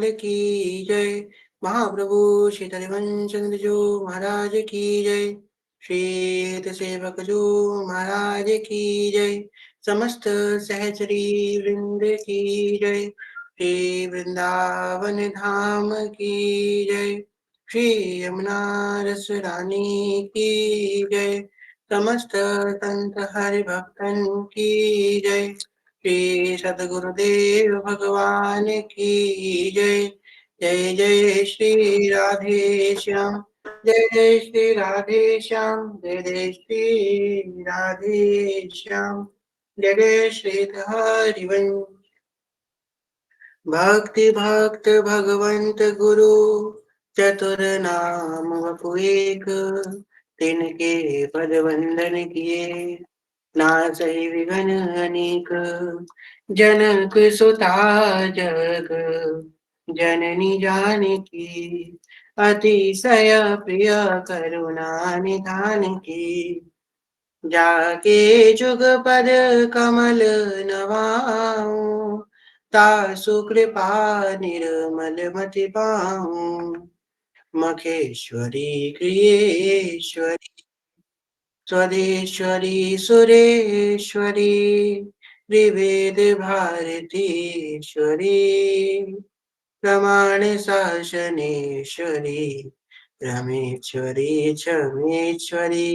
की जय। महाप्रभु श्री हरिवंशचंद्र जो महाराज की जय। श्री हित सेवक जो महाराज की जय। समस्त सहचरी वृंद की जय। श्री वृंदावन धाम की जय। श्री यमुना रस रानी की जय। समस्त संत हरि भक्तन की जय। श्री सदगुरुदेव भगवान की जय। जय जय श्री राधे श्याम। जय जय श्री राधे श्याम। जय जय श्री राधे श्याम। जय जय श्री हरिवंश। भक्ति भक्त भगवंत गुरु चतुर नाम वपु एक। तिनके पद वंदन किए नासहि विघ्न अनेक। जनक सुता जग जननी जानकी अतिशय प्रिय करुणा निधान की। जाके जुग पद कमल नवाऊं तासु कृपा निर्मल मति पाऊं। मखेश्वरी क्रियेश्वरी स्वदेश्वरी सुरेश्वरी त्रिवेद भारतीश्वरी प्रमाण शासनेश्वरी रमेश्वरी क्षमेश्वरी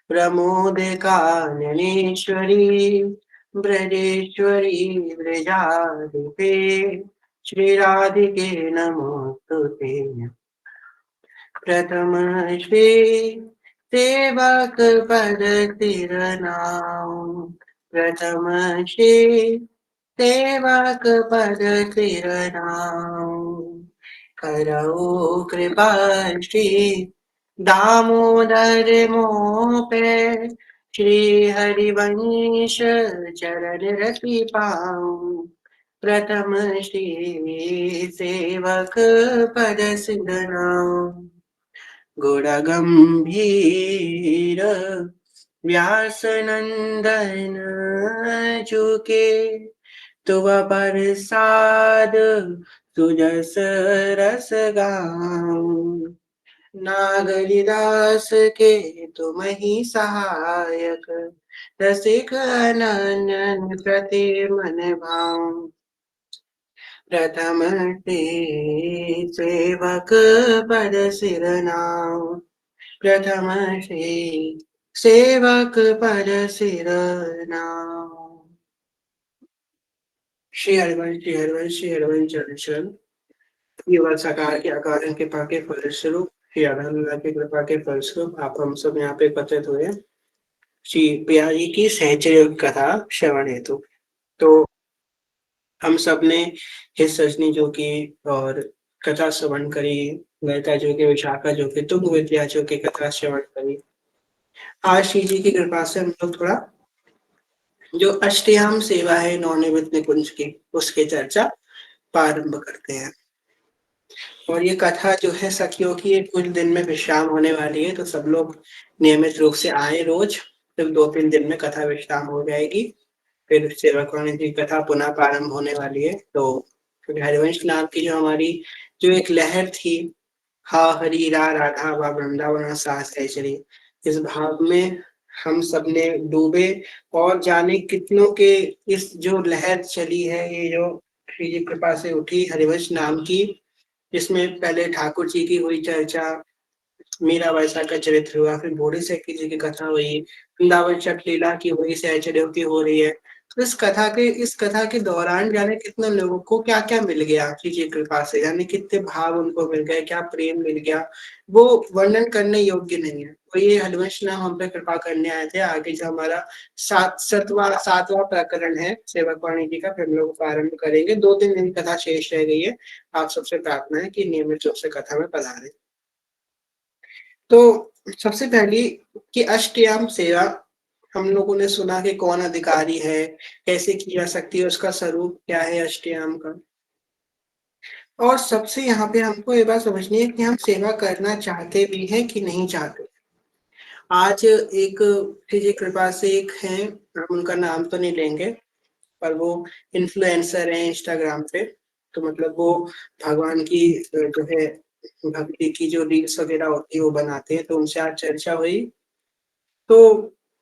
प्रमोद काननेश्वरी ब्रजेश्वरी ब्रजाधिपे श्री राधिके नमोस्तुते। प्रथम श्री सेवक पद तिरनाम। प्रथम श्री सेवक पद तिरनाम। करऊ कृपा श्री दामोदर मोह पे श्री हरिवंश चरण रति पाऊं। प्रथम श्री सेवक पद सिंधनाम। गुण गंभीर व्यास नंदन चुके तुव प्रसाद सुजस रस गाऊं। नागरिदास के तुम ही सहायक रसिक अनन्य प्रति मन भाऊं। प्रथम ते सेवक पद सिरनाम। प्रथम श्री सेवक पद सिरनाम। श्री हरिवंश श्री हरिवंश श्री हरिवंश चरण केवल साकार के आकार कृपा के फलस्वरूप श्री आनंद की कृपा के फलस्वरूप आप हम सब यहाँ पे एकत्रित हुए श्री प्रिया जी की सहचर्य कथा श्रवण हेतु। तो हम सब ने हित सजनी जो की और कथा श्रवण करी। ललिता जो की विशाखा जो की तुंग विद्या जो की कथा श्रवण करी। आज श्री जी की कृपा से हम लोग थोड़ा जो अष्टयाम सेवा है नवनिवृत्त निकुंज की उसकी चर्चा प्रारंभ करते हैं। और ये कथा जो है सखियों की एक कुछ दिन में विश्राम होने वाली है, तो सब लोग नियमित रूप से आए रोज। फिर 2-3 दिन में कथा विश्राम हो जाएगी। फिर सेवकानी की कथा पुनः प्रारंभ होने वाली है। तो हरिवंश नाम की जो हमारी जो एक लहर थी, हा हरी रा राधा वा वृंदावन सास ऐश्वरी, इस भाव में हम सब ने डूबे और जाने कितनों के इस जो लहर चली है, ये जो श्री जी कृपा से उठी हरिवंश नाम की, जिसमें पहले ठाकुर जी की हुई चर्चा, मीरा वैसा का चरित्र हुआ, फिर बूढ़ी सखी जी की कथा हुई, वृंदावन लीला की हुई, सहचर्यों की हो रही है। तो इस कथा के दौरान जाने कितने लोगों को क्या क्या मिल गया श्री जी कृपा से, यानी कितने भाव उनको मिल गए, क्या प्रेम मिल गया, वो वर्णन करने योग्य नहीं है। तो ये हरिवंश नाम हम पे कृपा करने आए थे। आगे जो हमारा सातवां प्रकरण है सेवकवाणी जी का, फिर हम लोग प्रारंभ करेंगे। 2-3 दिन कथा शेष रह गई है। आप सबसे प्रार्थना है कि नियमित रूप से कथा में पधारें। तो सबसे पहली कि अष्टयाम सेवा हम लोगों ने सुना कि कौन अधिकारी है, कैसे की जा सकती है, उसका स्वरूप क्या है अष्टयाम का। और सबसे यहाँ पे हमको ये बात समझनी है कि हम सेवा करना चाहते भी हैं कि नहीं चाहते। आज एक जी कृपा से एक हैं, हम उनका नाम तो नहीं लेंगे, पर वो इन्फ्लुएंसर हैं इंस्टाग्राम पे। तो मतलब वो भगवान की जो है भक्ति की जो रील्स वगैरह होती है वो बनाते हैं, तो उनसे आज चर्चा हुई। तो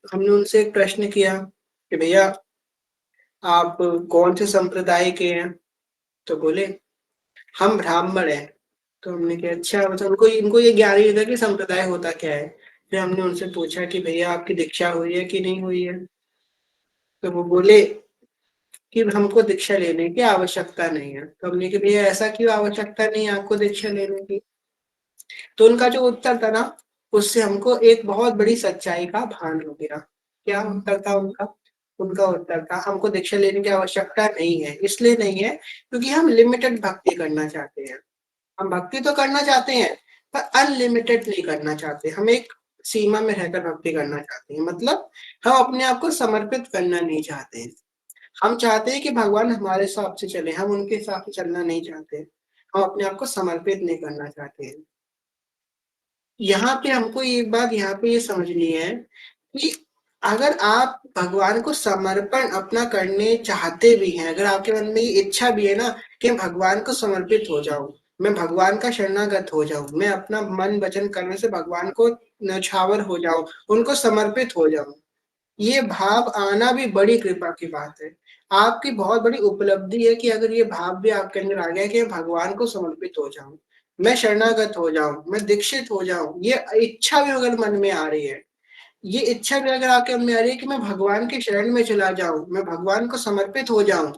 हमने उनसे एक प्रश्न किया कि भैया आप कौन से संप्रदाय के हैं? तो बोले हम ब्राह्मण हैं। तो हमने कहा अच्छा, मतलब उनको इनको ये ज्ञान ही नहीं था कि संप्रदाय होता क्या है। फिर हमने उनसे पूछा कि भैया आपकी दीक्षा हुई है कि नहीं हुई है? तो वो बोले कि हमको दीक्षा लेने की आवश्यकता नहीं है। तो हमने कहा भैया ऐसा क्यों आवश्यकता नहीं है आपको दीक्षा लेने की? तो उनका जो उत्तर था ना, उससे हमको एक बहुत बड़ी सच्चाई का भान हो गया। क्या उत्तर था उनका? उनका उत्तर था हमको दीक्षा लेने की आवश्यकता नहीं है, इसलिए नहीं है क्योंकि हम लिमिटेड भक्ति करना चाहते हैं। हम भक्ति तो करना चाहते हैं पर अनलिमिटेड नहीं करना चाहते, हम एक सीमा में रहकर भक्ति करना चाहते हैं। मतलब हम अपने आप को समर्पित करना नहीं चाहते हैं। हम चाहते हैं कि भगवान हमारे हिसाब से चले, हम उनके हिसाब से चलना नहीं चाहते। हम अपने आप को समर्पित नहीं करना चाहते हैं। यहाँ पे हमको एक बात यहाँ पे ये समझनी है कि अगर आप भगवान को समर्पण अपना करने चाहते भी हैं, अगर आपके मन में ये इच्छा भी है ना कि मैं भगवान को समर्पित हो जाऊं, मैं भगवान का शरणागत हो जाऊं, मैं अपना मन वचन कर्म से भगवान को न्यौछावर हो जाऊं, उनको समर्पित हो जाऊं, ये भाव आना भी बड़ी कृपा की बात है। आपकी बहुत बड़ी उपलब्धि है कि अगर ये भाव भी आपके अंदर आ गया कि मैं भगवान को समर्पित हो जाऊं, मैं शरणागत हो जाऊं, मैं दीक्षित हो जाऊं, ये इच्छा भी अगर मन में आ रही है, ये इच्छा भी अगर आपके मन में आ रही है कि मैं भगवान के शरण में चला जाऊं, मैं भगवान को समर्पित हो जाऊं,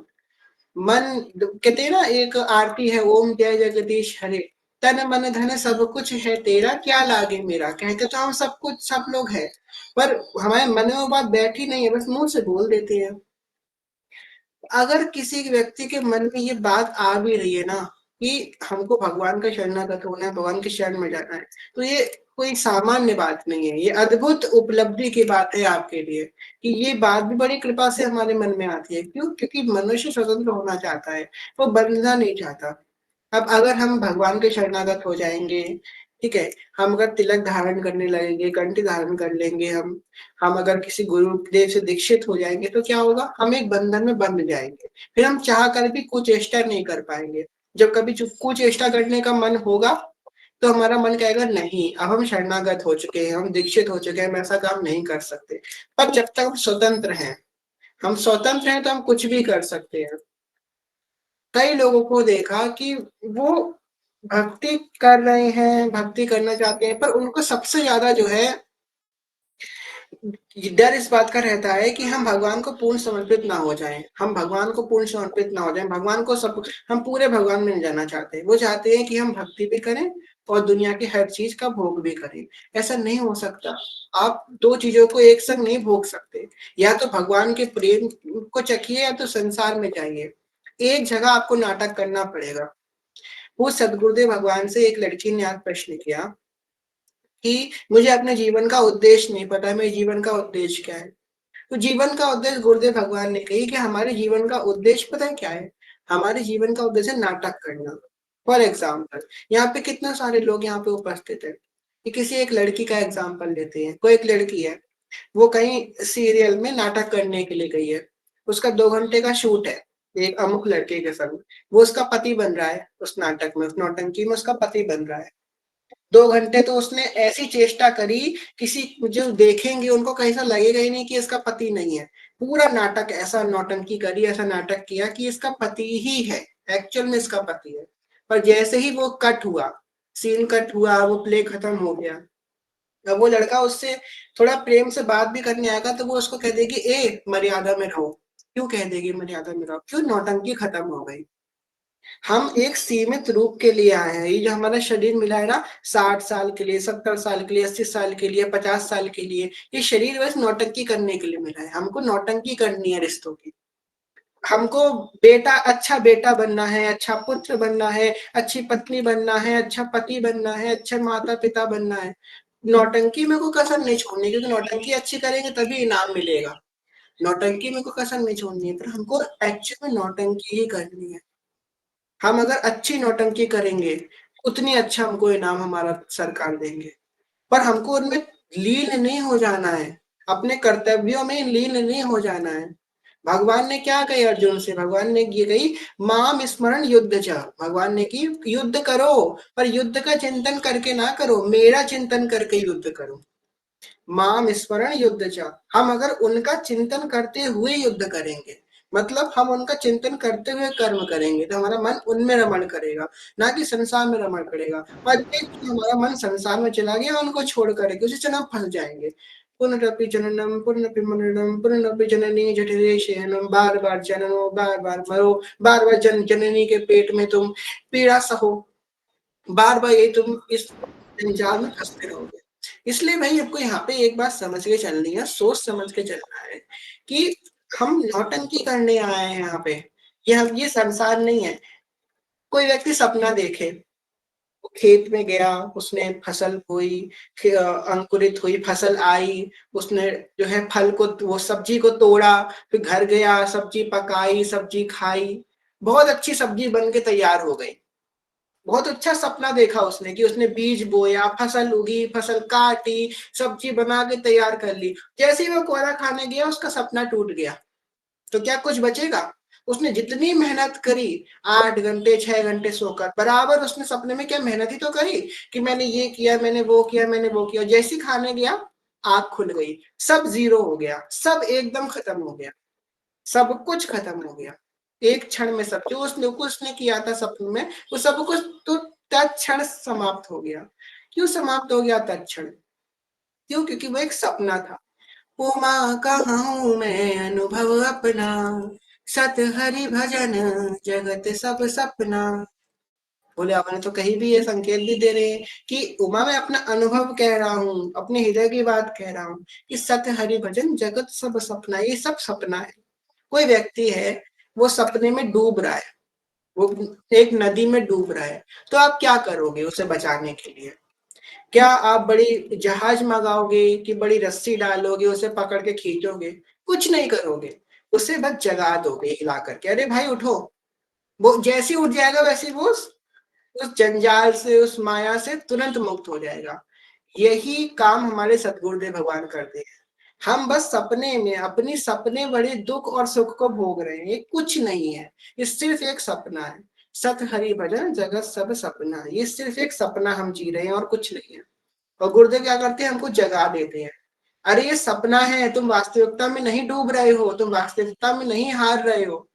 मन कहते हैं ना एक आरती है, ओम जय जगदीश हरे, तन मन धन सब कुछ है तेरा, क्या लागे मेरा। कहते तो हम सब कुछ सब लोग हैं, पर हमारे मन में वो बात बैठी नहीं है, बस मुंह से बोल देते हैं। अगर किसी व्यक्ति के मन में ये बात आ भी रही है ना कि हमको भगवान का शरणागत होना है, भगवान के शरण में जाना है, तो ये कोई सामान्य बात नहीं है, ये अद्भुत उपलब्धि की बात है आपके लिए कि ये बात भी बड़ी कृपा से हमारे मन में आती है। क्यों? क्योंकि मनुष्य स्वतंत्र होना चाहता है, वो बंधना नहीं चाहता। अब अगर हम भगवान के शरणागत हो जाएंगे, ठीक है, हम अगर तिलक धारण करने लगेंगे, कंठी धारण कर लेंगे, हम अगर किसी गुरुदेव से दीक्षित हो जाएंगे तो क्या होगा? हम एक बंधन में बंध जाएंगे, फिर हम चाह कर भी कुचेष्टा नहीं कर पाएंगे। जब कभी कुचेष्टा करने का मन होगा तो हमारा मन कहेगा नहीं, अब हम शरणागत हो चुके हैं, हम दीक्षित हो चुके हैं, हम ऐसा काम नहीं कर सकते। पर जब तक हम स्वतंत्र हैं, हम स्वतंत्र हैं तो हम कुछ भी कर सकते हैं। कई लोगों को देखा कि वो भक्ति कर रहे हैं, भक्ति करना चाहते हैं, पर उनको सबसे ज्यादा जो है डर इस बात का रहता है कि हम भगवान को पूर्ण समर्पित ना हो जाएं, हम भगवान को पूर्ण समर्पित ना हो जाएं, भगवान को सब हम पूरे भगवान में नहीं जाना चाहते। वो चाहते हैं कि हम भक्ति भी करें और दुनिया की हर चीज का भोग भी करें। ऐसा नहीं हो सकता। आप दो चीजों को एक संग नहीं भोग सकते। या तो भगवान के प्रेम को चखिए या तो संसार में जाइए। एक जगह आपको नाटक करना पड़ेगा। वो सदगुरुदेव भगवान से एक लड़की ने आज प्रश्न किया कि मुझे अपने जीवन का उद्देश्य नहीं पता, मेरे जीवन का उद्देश्य क्या है? तो जीवन का उद्देश्य गुरुदेव भगवान ने कही कि हमारे जीवन का उद्देश्य पता है क्या है? हमारे जीवन का उद्देश्य है नाटक करना। फॉर एग्जाम्पल, यहाँ पे कितने सारे लोग यहाँ पे उपस्थित है कि किसी एक लड़की का एग्जाम्पल लेते हैं। कोई एक लड़की है, वो कहीं सीरियल में नाटक करने के लिए गई है, उसका 2 घंटे का शूट है एक अमुक लड़के के संग, वो उसका पति बन रहा है, उस नाटक में, उस नौटंकी में उसका पति बन रहा है। 2 घंटे तो उसने ऐसी चेष्टा करी, किसी जो देखेंगे उनको कैसा लगेगा ही नहीं कि इसका पति नहीं है। पूरा नाटक ऐसा नौटंकी करी, ऐसा नाटक किया कि इसका पति ही है, एक्चुअल में इसका पति है। पर जैसे ही वो कट हुआ, सीन कट हुआ, वो प्ले खत्म हो गया, अब वो लड़का उससे थोड़ा प्रेम से बात भी करने आएगा तो वो उसको कह देगी ए मर्यादा में रहो। क्यों कह देगी मर्यादा में रहो? क्यों? नौटंकी खत्म हो गई। हम एक सीमित रूप के लिए आए हैं। ये जो हमारा शरीर मिला है ना, 60 साल के लिए, 70 साल के लिए, 80 साल के लिए, 50 साल के लिए, ये शरीर बस नौटंकी करने के लिए मिला है। हमको नौटंकी करनी है रिश्तों की। हमको बेटा, अच्छा बेटा बनना है, अच्छा पुत्र बनना है, अच्छी पत्नी बनना है, अच्छा पति बनना है, अच्छा माता पिता बनना है। नौटंकी में को कसर नहीं छोड़नी, क्योंकि नौटंकी अच्छी करेंगे तभी इनाम मिलेगा। नौटंकी में को कसर नहीं छोड़नी है, पर हमको एक्चुअल में नौटंकी ही करनी है। हम अगर अच्छी नौटंकी करेंगे उतनी अच्छा हमको इनाम हमारा सरकार देंगे। पर हमको उनमें लीन नहीं हो जाना है, अपने कर्तव्यों में लीन नहीं हो जाना है। भगवान ने क्या कही अर्जुन से? भगवान ने ये कही माम स्मरण युद्ध च। भगवान ने की युद्ध करो, पर युद्ध का चिंतन करके ना करो, मेरा चिंतन करके युद्ध करो। माम स्मरण युद्ध च। हम अगर उनका चिंतन करते हुए युद्ध करेंगे, मतलब हम उनका चिंतन करते हुए कर्म करेंगे, तो हमारा मन उनमें रमण करेगा, ना कि संसार में रमण करेगा। और एक कि हमारा मन संसार में चला गया, उनको छोड़ करके उसी से हम फंस जाएंगे। पुनरपि जननम पुनरपि मननम पुनरपि जननी जठरे शयनम, बार बार जननो बार बार मरो, बार बार जननी के पेट में तुम पीड़ा सहो, बार बार ये तुम इस जंजाल में फंसते रहोगे। इसलिए भाई आपको यहाँ पे एक बात समझ के चलनी है, सोच समझ के चलना है कि हम नौटंकी करने आए हैं यहाँ पे। ये संसार नहीं है। कोई व्यक्ति सपना देखे, वो खेत में गया, उसने फसल बोई, अंकुरित हुई फसल आई, उसने जो है फल को, वो सब्जी को तोड़ा, फिर घर गया, सब्जी पकाई, सब्जी खाई, बहुत अच्छी सब्जी बन के तैयार हो गई। बहुत अच्छा सपना देखा उसने कि उसने बीज बोया, फसल उगी, फसल काटी, सब्जी बना के तैयार कर ली। जैसे ही वो कोहरा खाने गया, उसका सपना टूट गया। तो क्या कुछ बचेगा? उसने जितनी मेहनत करी, 8 घंटे 6 घंटे सोकर, बराबर उसने सपने में क्या मेहनत ही तो करी कि मैंने ये किया, मैंने वो किया, मैंने वो किया। जैसी खाने गया, आग खुल गई, सब जीरो हो गया, सब एकदम खत्म हो गया, सब कुछ खत्म हो गया। एक क्षण में सब जो उसने उसने किया था सपने में, वो सब कुछ तो तत्क्षण समाप्त हो गया। क्यों समाप्त हो गया तत्क्षण? क्यों? क्योंकि वो एक सपना था। उमा कहूँ मैं अनुभव अपना, सत हरि भजन जगत सब सपना। बोले आपने तो कहीं भी ये संकेत भी दे रहे हैं कि उमा मैं अपना अनुभव कह रहा हूँ, अपने हृदय की बात कह रहा हूँ कि सत्य हरि भजन जगत सब सपना, ये सब सपना है। कोई व्यक्ति है, वो सपने में डूब रहा है, वो एक नदी में डूब रहा है, तो आप क्या करोगे उसे बचाने के लिए? क्या आप बड़ी जहाज मंगाओगे कि बड़ी रस्सी डालोगे, उसे पकड़ के खींचोगे? कुछ नहीं करोगे, उसे बस जगा दोगे हिला करके, अरे भाई उठो। वो जैसे ही उठ जाएगा, वैसे ही वो उस जंजाल से, उस माया से तुरंत मुक्त हो जाएगा। यही काम हमारे सतगुरुदेव भगवान करते हैं। हम बस सपने में अपनी सपने बड़े दुख और सुख को भोग रहे हैं, ये कुछ नहीं है, ये सिर्फ एक सपना है। सत हरि भजन जगत सब सपना, ये सिर्फ एक सपना हम जी रहे हैं और कुछ नहीं है। और गुरुदेव क्या करते हैं? हमको जगा देते हैं। अरे ये सपना है, तुम वास्तविकता में नहीं डूब रहे हो, तुम वास्तविकता में नहीं हार रहे हो।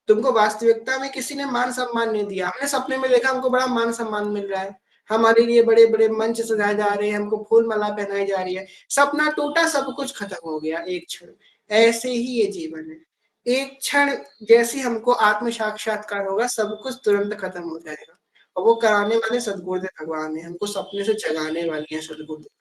तुमको वास्तविकता में किसी ने मान सम्मान नहीं दिया, हमने सपने में देखा हमको बड़ा मान सम्मान मिल रहा है, हमारे लिए बड़े बड़े मंच सजाए जा रहे हैं, हमको फूल माला पहनाई जा रही है। सपना टूटा, सब कुछ खत्म हो गया एक क्षण। ऐसे ही ये जीवन है, एक क्षण जैसे हमको आत्म साक्षात्कार होगा, सब कुछ तुरंत खत्म हो जाएगा। और वो कराने वाले सदगुरुदेव भगवान है, हमको सपने से जगाने वाली है सदगुरुदेव भगवान।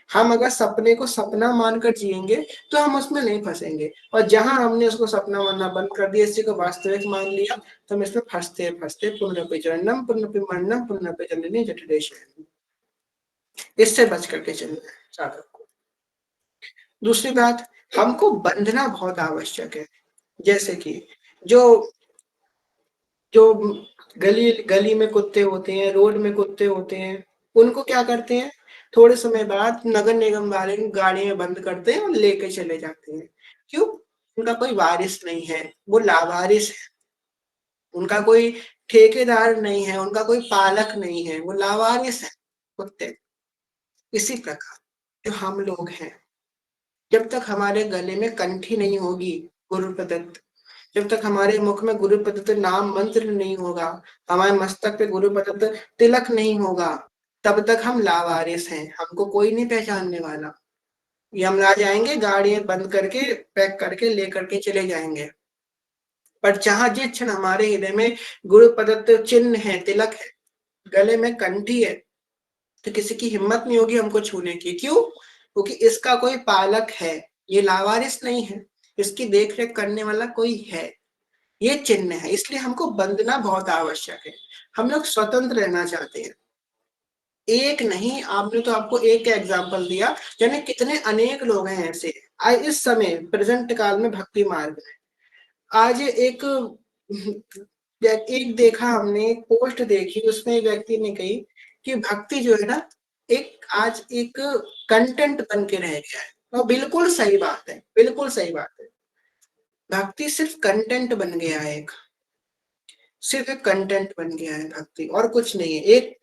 हम अगर सपने को सपना मानकर जिएंगे, तो हम उसमें नहीं फंसेंगे। और जहां हमने उसको सपना मानना बंद कर दिया, इसी को वास्तविक मान लिया, तो हम इसमें फंसते फंसते पुनरपि जननम पुनरपि मरणम पुनरपि जननी जठरे शयनम। इससे बच करके चलना है साधक को। दूसरी बात, हमको बंधना बहुत आवश्यक है। जैसे कि जो जो गली गली में कुत्ते होते हैं, रोड में कुत्ते होते हैं, उनको क्या करते हैं? थोड़े समय बाद नगर निगम वाले गाड़ी में बंद करते हैं और लेके चले जाते हैं। क्यों? उनका कोई वारिस नहीं है, वो लावारिस है। उनका कोई ठेकेदार नहीं है, उनका कोई पालक नहीं है, वो लावारिस है कुत्ते। इसी प्रकार जो हम लोग हैं, जब तक हमारे गले में कंठी नहीं होगी गुरु प्रदत्त, जब तक हमारे मुख में गुरु प्रदत्त नाम मंत्र नहीं होगा, हमारे मस्तक पे गुरु प्रदत्त तिलक नहीं होगा, तब तक हम लावारिस हैं, हमको कोई नहीं पहचानने वाला। यमराज आएंगे, गाड़ी बंद करके पैक करके लेकर के चले जाएंगे। पर जहां जिस क्षण हमारे हृदय में गुरु प्रदत्त चिन्ह है, तिलक है, गले में कंठी है, तो किसी की हिम्मत नहीं होगी हमको छूने की। क्यों? क्योंकि इसका कोई पालक है, ये लावारिस नहीं है, इसकी देख रेख करने वाला कोई है। ये चिन्ह है, इसलिए हमको बंधना बहुत आवश्यक है। हम लोग स्वतंत्र रहना चाहते हैं। एक नहीं, आपने तो आपको एक का एग्जाम्पल दिया, यानी कितने अनेक लोग हैं ऐसे आज इस समय प्रेजेंट काल में भक्ति मार्ग में। आज एक देखा हमने, एक पोस्ट देखी, उसमें एक व्यक्ति ने कही कि भक्ति जो है ना, एक आज एक कंटेंट बन के रह गया है। और बिल्कुल सही बात है, बिल्कुल सही बात है। भक्ति सिर्फ कंटेंट बन गया है, एक सिर्फ एक कंटेंट बन गया है भक्ति, और कुछ नहीं है। एक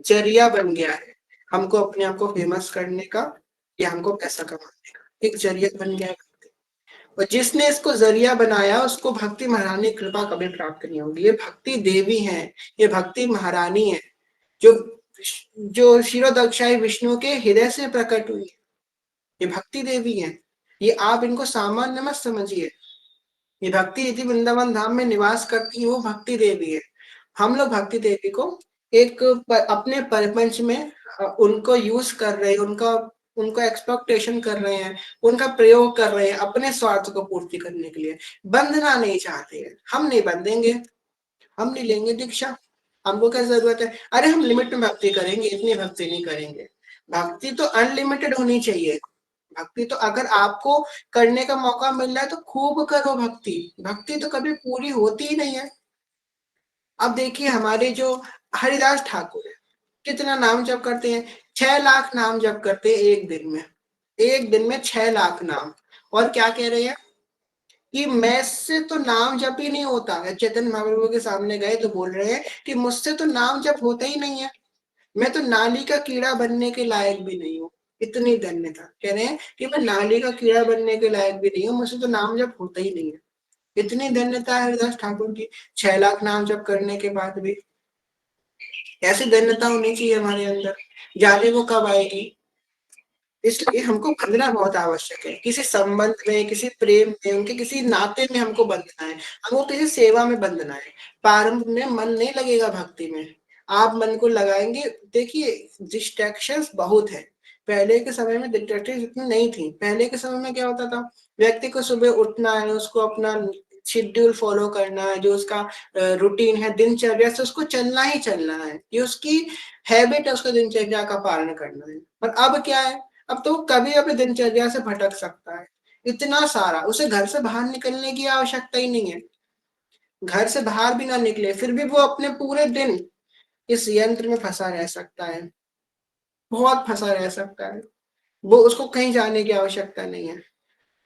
जरिया बन गया है हमको अपने आप को फेमस करने का, या हमको पैसा कमाने का, एक जरिया बन गया है भक्ति। और जिसने इसको जरिया बनाया उसको भक्ति महारानी की कृपा कभी प्राप्त नहीं होगी। ये भक्ति देवी है, ये भक्ति महारानी है, जो जो क्षीरोदक्षाई विष्णु के हृदय से प्रकट हुई है। ये भक्ति देवी है, ये आप इनको सामान्य मत समझिए। ये भक्ति यदि वृंदावन धाम में निवास करती है वो भक्ति देवी है। हम लोग भक्ति देवी को एक अपने प्रपंच में उनको यूज कर रहे हैं, उनका उनको एक्सपेक्टेशन कर रहे हैं, उनका प्रयोग कर रहे हैं अपने स्वार्थ को पूर्ति करने के लिए। बंधना नहीं चाहते हैं, हम नहीं बंधेंगे, हम नहीं लेंगे दीक्षा। हमको क्या जरूरत है, अरे हम लिमिट में भक्ति करेंगे, इतनी भक्ति नहीं करेंगे। भक्ति तो अनलिमिटेड होनी चाहिए। भक्ति तो अगर आपको करने का मौका मिल रहा है तो खूब करो भक्ति। भक्ति तो कभी पूरी होती ही नहीं है। अब देखिए हमारे जो हरिदास ठाकुर है, कितना नाम जप करते हैं, 6 लाख नाम जप करते हैं एक दिन में, एक दिन में 6 लाख नाम। और क्या कह रहे हैं कि मैं से तो नाम जप ही नहीं होता है। चैतन्य महाप्रभु के सामने गए तो बोल रहे हैं कि मुझसे तो नाम जप होता ही नहीं है, मैं तो नाली का कीड़ा बनने के लायक भी नहीं हूँ। इतनी धन्यता, कह रहे हैं कि मैं नाली का कीड़ा बनने के लायक भी नहीं हूँ, मुझसे तो नाम जप होता ही नहीं है। इतनी धन्यता है हरिदास ठाकुर की, 6 लाख नाम जप करने के बाद भी। ऐसी धन्यता होनी चाहिए हमारे अंदर, जाने वो कब आएगी। इसलिए हमको बंधना बहुत आवश्यक है, किसी संबंध में, किसी प्रेम में, उनके किसी नाते में हमको बंधना है, हमको किसी सेवा में बंधना है। प्रारंभ में मन नहीं लगेगा भक्ति में, आप मन को लगाएंगे। देखिए डिस्ट्रैक्शंस बहुत है, पहले के समय में डिस्ट्रैक्शन इतनी नहीं थी। पहले के समय में क्या होता था, व्यक्ति को सुबह उठना है, उसको अपना शेड्यूल फॉलो करना है, जो उसका रूटीन है दिनचर्या से उसको चलना ही चलना है, ये उसकी हैबिट है, उसको दिनचर्या का पालन करना है। पर अब क्या है, अब तो कभी अपनी दिनचर्या से भटक सकता है, इतना सारा, उसे घर से बाहर निकलने की आवश्यकता ही नहीं है। घर से बाहर भी ना निकले फिर भी वो अपने पूरे दिन इस यंत्र में फंसा रह सकता है, बहुत फंसा रह सकता है। वो उसको कहीं जाने की आवश्यकता नहीं है।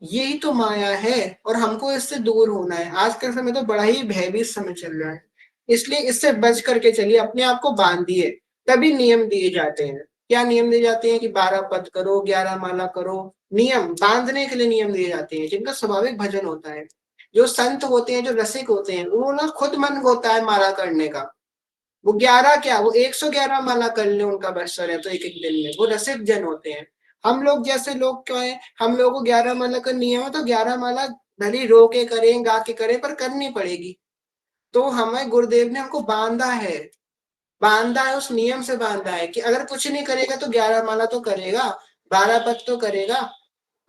यही तो माया है, और हमको इससे दूर होना है। आज का समय तो बड़ा ही भयभीत समय चल रहा है, इसलिए इससे बच करके चलिए, अपने आप को बांधिए। तभी नियम दिए जाते हैं। क्या नियम दिए जाते हैं कि 12 पद करो, 11 माला करो। नियम बांधने के लिए नियम दिए जाते हैं, जिनका स्वाभाविक भजन होता है। जो संत होते हैं, जो रसिक होते हैं, उन्होंने खुद मन होता है माला करने का। वो 11 क्या, वो 111 माला कर ले, उनका बस है तो एक एक दिन में, वो रसिक जन होते हैं। हम लोग जैसे लोग क्यों है, हम लोगों को 11 माला का नियम है तो 11 माला भली रो के करें, गा के करें, पर करनी पड़ेगी। तो हमें गुरुदेव ने हमको बांधा है, बांधा है, उस नियम से बांधा है कि अगर कुछ नहीं करेगा तो 11 माला तो करेगा, 12 पद तो करेगा,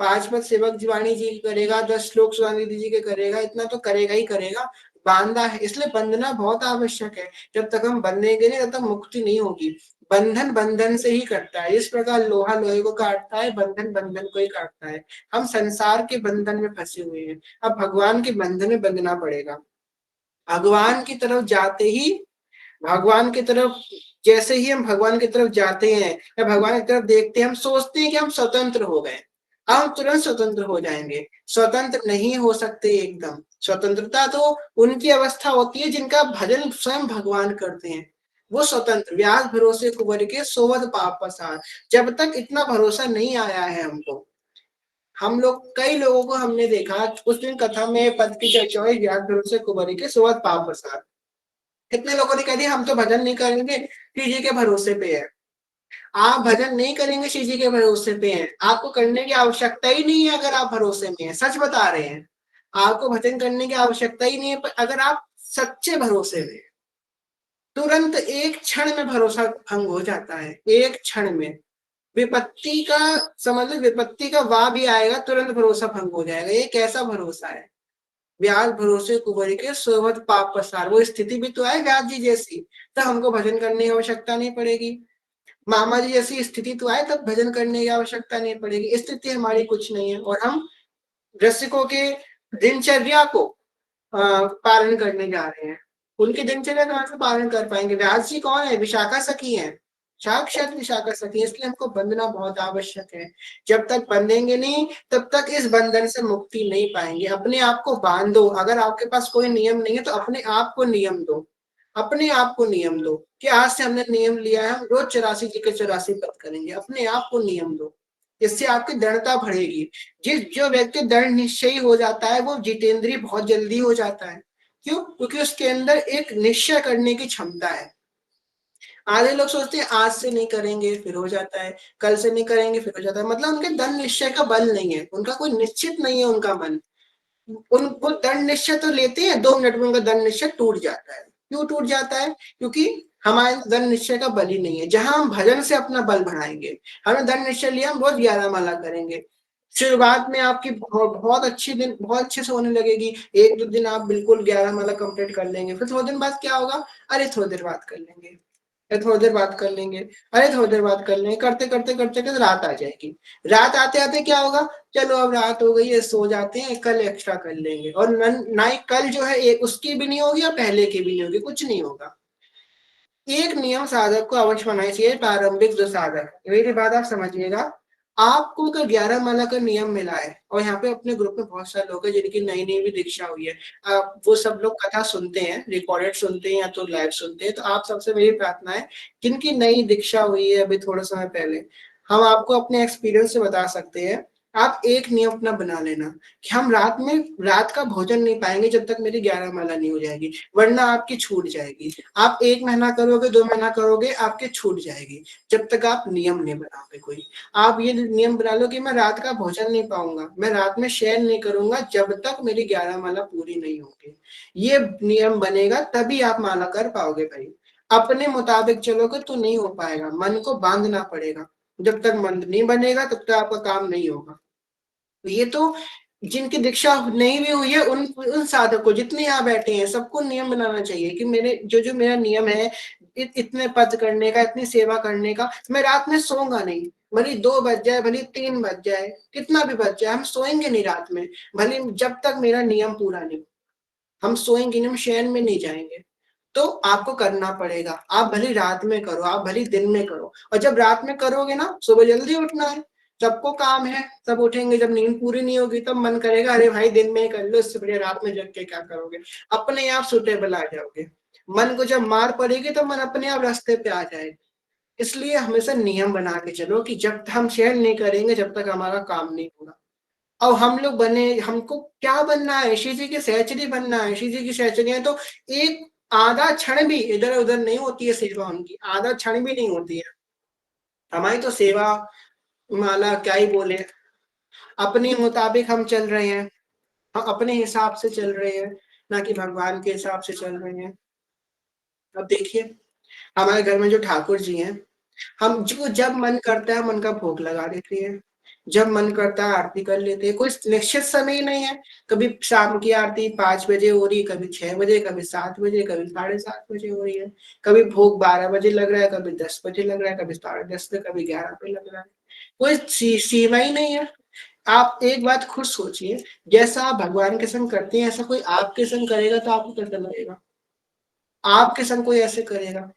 5 पद सेवक जीवानी जी के करेगा, 10 श्लोक सुधांशु दीदी जी के करेगा, इतना तो करेगा ही करेगा। बांधा है, इसलिए बंधना बहुत आवश्यक है। जब तक हम बंधेंगे नहीं तब तक मुक्ति नहीं होगी। बंधन बंधन से ही कटता है, इस प्रकार लोहा लोहे को काटता है, बंधन बंधन को ही काटता है। हम संसार के बंधन में फंसे हुए हैं, अब भगवान के बंधन में बंधना पड़ेगा। भगवान की तरफ जाते ही, भगवान की तरफ जैसे ही हम भगवान की तरफ जाते हैं या भगवान की तरफ देखते हैं, हम सोचते हैं कि हम स्वतंत्र हो गए, हम तुरंत स्वतंत्र हो जाएंगे। स्वतंत्र नहीं हो सकते एकदम। स्वतंत्रता तो उनकी अवस्था होती है जिनका भजन स्वयं भगवान करते हैं, वो स्वतंत्र। व्यास भरोसे कुंवर के सोवत पाप पसार। जब तक इतना भरोसा नहीं आया है हमको, हम लोग कई लोगों को हमने देखा, उस दिन कथा में पद की चर्चा हुई, व्यास भरोसे कुंवर के सोवत पाप पसार। कितने लोगों ने कह दिया हम तो भजन नहीं करेंगे, श्री जी के भरोसे पे है। आप भजन नहीं करेंगे, श्री जी के भरोसे पे हैं, आपको करने की आवश्यकता ही नहीं है। अगर आप भरोसे में हैं, सच बता रहे हैं, आपको भजन करने की आवश्यकता ही नहीं है। पर अगर आप सच्चे भरोसे में, तुरंत एक क्षण में भरोसा भंग हो जाता है, एक क्षण में। विपत्ति का समझ लो, विपत्ति का वाह भी आएगा, तुरंत भरोसा भंग हो जाएगा। ये कैसा भरोसा है, व्यास भरोसे कुंवर के सोवत पाप पसार। वो स्थिति भी तो है व्यास जी जैसी, तो हमको भजन करने की आवश्यकता नहीं पड़ेगी। मामा जी जैसी स्थिति तो आए तब भजन करने की आवश्यकता नहीं पड़ेगी। स्थिति हमारी कुछ नहीं है, और हम रसिकों के दिनचर्या को पालन करने जा रहे हैं। उनकी दिनचर्या कहाँ से पालन कर पाएंगे। व्यास जी कौन है, विशाखा सखी है, साक्षात दिशा कर सके, इसलिए हमको बंधना बहुत आवश्यक है। जब तक बंधेंगे नहीं तब तक इस बंधन से मुक्ति नहीं पाएंगे। अपने आप को बांधो, अगर आपके पास कोई नियम नहीं है तो अपने आप को नियम दो, अपने आप को नियम दो कि आज से हमने नियम लिया है, हम रोज 84 जी के 84 पद करेंगे। अपने आप को नियम दो, इससे आपकी दृढ़ता बढ़ेगी। जिस जो व्यक्ति दृढ़ निश्चयी हो जाता है वो जितेंद्रिय बहुत जल्दी हो जाता है। क्यों? क्योंकि उसके अंदर एक निश्चय करने की क्षमता है। आधे लोग सोचते हैं आज से नहीं करेंगे फिर हो जाता है, कल से नहीं करेंगे फिर हो जाता है, मतलब उनके दृढ़ निश्चय का बल नहीं है, उनका कोई निश्चित नहीं है उनका मन। उनको दृढ़ निश्चय तो लेते हैं, 2 मिनट में उनका दृढ़ निश्चय टूट जाता है। क्यों टूट जाता है? क्योंकि हमारे दृढ़ निश्चय का बल ही नहीं है। जहां हम भजन से अपना बल बढ़ाएंगे, हमने दृढ़ निश्चय लिया हम रोज 11 माला करेंगे, शुरुआत में आपकी बहुत अच्छी दिन बहुत अच्छे से होने लगेगी, 1-2 दिन आप बिल्कुल 11 माला कंप्लीट कर लेंगे, फिर थोड़े दिन बाद क्या होगा, अरे थोड़ी देर बात कर लेंगे, अरे थोड़ी देर बात कर लेंगे, अरे थोड़ी देर बात कर लेंगे, करते करते करते करते रात आ जाएगी। रात आते आते क्या होगा, चलो अब रात हो गई है सो जाते हैं, कल एक्स्ट्रा कर लेंगे, और ना ही कल जो है एक उसकी भी नहीं होगी और पहले की भी नहीं होगी, कुछ नहीं होगा। एक नियम साधक को अवश्य बनाना चाहिए, प्रारंभिक जो साधक, मेरी बात आप समझिएगा। आपको अगर 11 माला का नियम मिला है, और यहाँ पे अपने ग्रुप में बहुत सारे लोग हैं जिनकी नई नई भी दीक्षा हुई है, वो सब लोग कथा सुनते हैं, रिकॉर्डेड सुनते हैं या तो लाइव सुनते हैं, तो आप सबसे मेरी प्रार्थना है, जिनकी नई दीक्षा हुई है अभी थोड़ा समय पहले, हम आपको अपने एक्सपीरियंस से बता सकते हैं, आप एक नियम अपना बना लेना कि हम रात का भोजन नहीं पाएंगे जब तक मेरी 11 माला नहीं हो जाएगी, वरना आपकी छूट जाएगी। आप 1 महीना करोगे, 2 महीना करोगे, आपके छूट जाएगी, जब तक आप नियम नहीं बनाओगे कोई। आप ये नियम बना लो कि मैं रात का भोजन नहीं पाऊंगा, मैं रात में शयन नहीं करूंगा जब तक मेरी 11 माला पूरी नहीं होगी। ये नियम बनेगा तभी आप माला कर पाओगे भाई। अपने मुताबिक चलोगे तो नहीं हो पाएगा, मन को बांधना पड़ेगा। जब तक मन नहीं बनेगा तब तक आपका काम नहीं होगा। ये तो जिनकी दीक्षा नहीं भी हुई है उन साधक को, जितने यहाँ बैठे हैं सबको नियम बनाना चाहिए कि मेरे जो मेरा नियम है, इतने पद करने का, इतनी सेवा करने का, मैं रात में सोऊंगा नहीं। भले 2 बज जाए, भले 3 बज जाए, कितना भी बज जाए, हम सोएंगे नहीं रात में, भले जब तक मेरा नियम पूरा नहीं, हम सोएंगे नहीं, हम शयन में नहीं जाएंगे। तो आपको करना पड़ेगा, आप भले रात में करो, आप भले दिन में करो, और जब रात में करोगे ना, सुबह जल्दी उठना है, सबको काम है, सब उठेंगे, जब नींद पूरी नहीं होगी तब मन करेगा अरे भाई दिन में ही कर लो, इससे बढ़िया रात में जग के क्या करोगे, अपने आप सुटेबल आ जाओगे। मन को जब मार पड़ेगी तो मन अपने आप रास्ते पे आ जाएगा। इसलिए हमेशा नियम बना के चलो कि जब तक हम शेयर नहीं करेंगे जब तक हमारा काम नहीं होगा। अब हम लोग बने, हमको क्या बनना है, ऋषि जी की सहचरी बनना है, ऋषि जी की सहचरी है तो एक आधा क्षण भी इधर उधर नहीं होती है सेवा उनकी, आधा क्षण भी नहीं होती है। हमारी तो सेवा माला क्या ही बोले, अपने मुताबिक हम चल रहे हैं, हम अपने हिसाब से चल रहे हैं, ना कि भगवान के हिसाब से चल रहे हैं। अब देखिए हमारे घर में जो ठाकुर जी हैं, हम जो जब मन करता है मन का भोग लगा देते हैं, जब मन करता है आरती कर लेते हैं, कोई निश्चित समय ही नहीं है। कभी शाम की आरती 5 बजे हो रही है, कभी 6 बजे, कभी 7 बजे, कभी 7:30 बजे हो रही है, कभी भोग 12 बजे लग रहा है, कभी 10 बजे लग रहा है, कभी 10:30 पे, कभी 11 पे लग रहा है, कोई सीमा ही नहीं है। आप एक बात खुद सोचिए, जैसा आप भगवान के संग करते हैं ऐसा कोई आपके संग करेगा तो आपको कैसा लगेगा? आपके संग कोई ऐसे करेगा?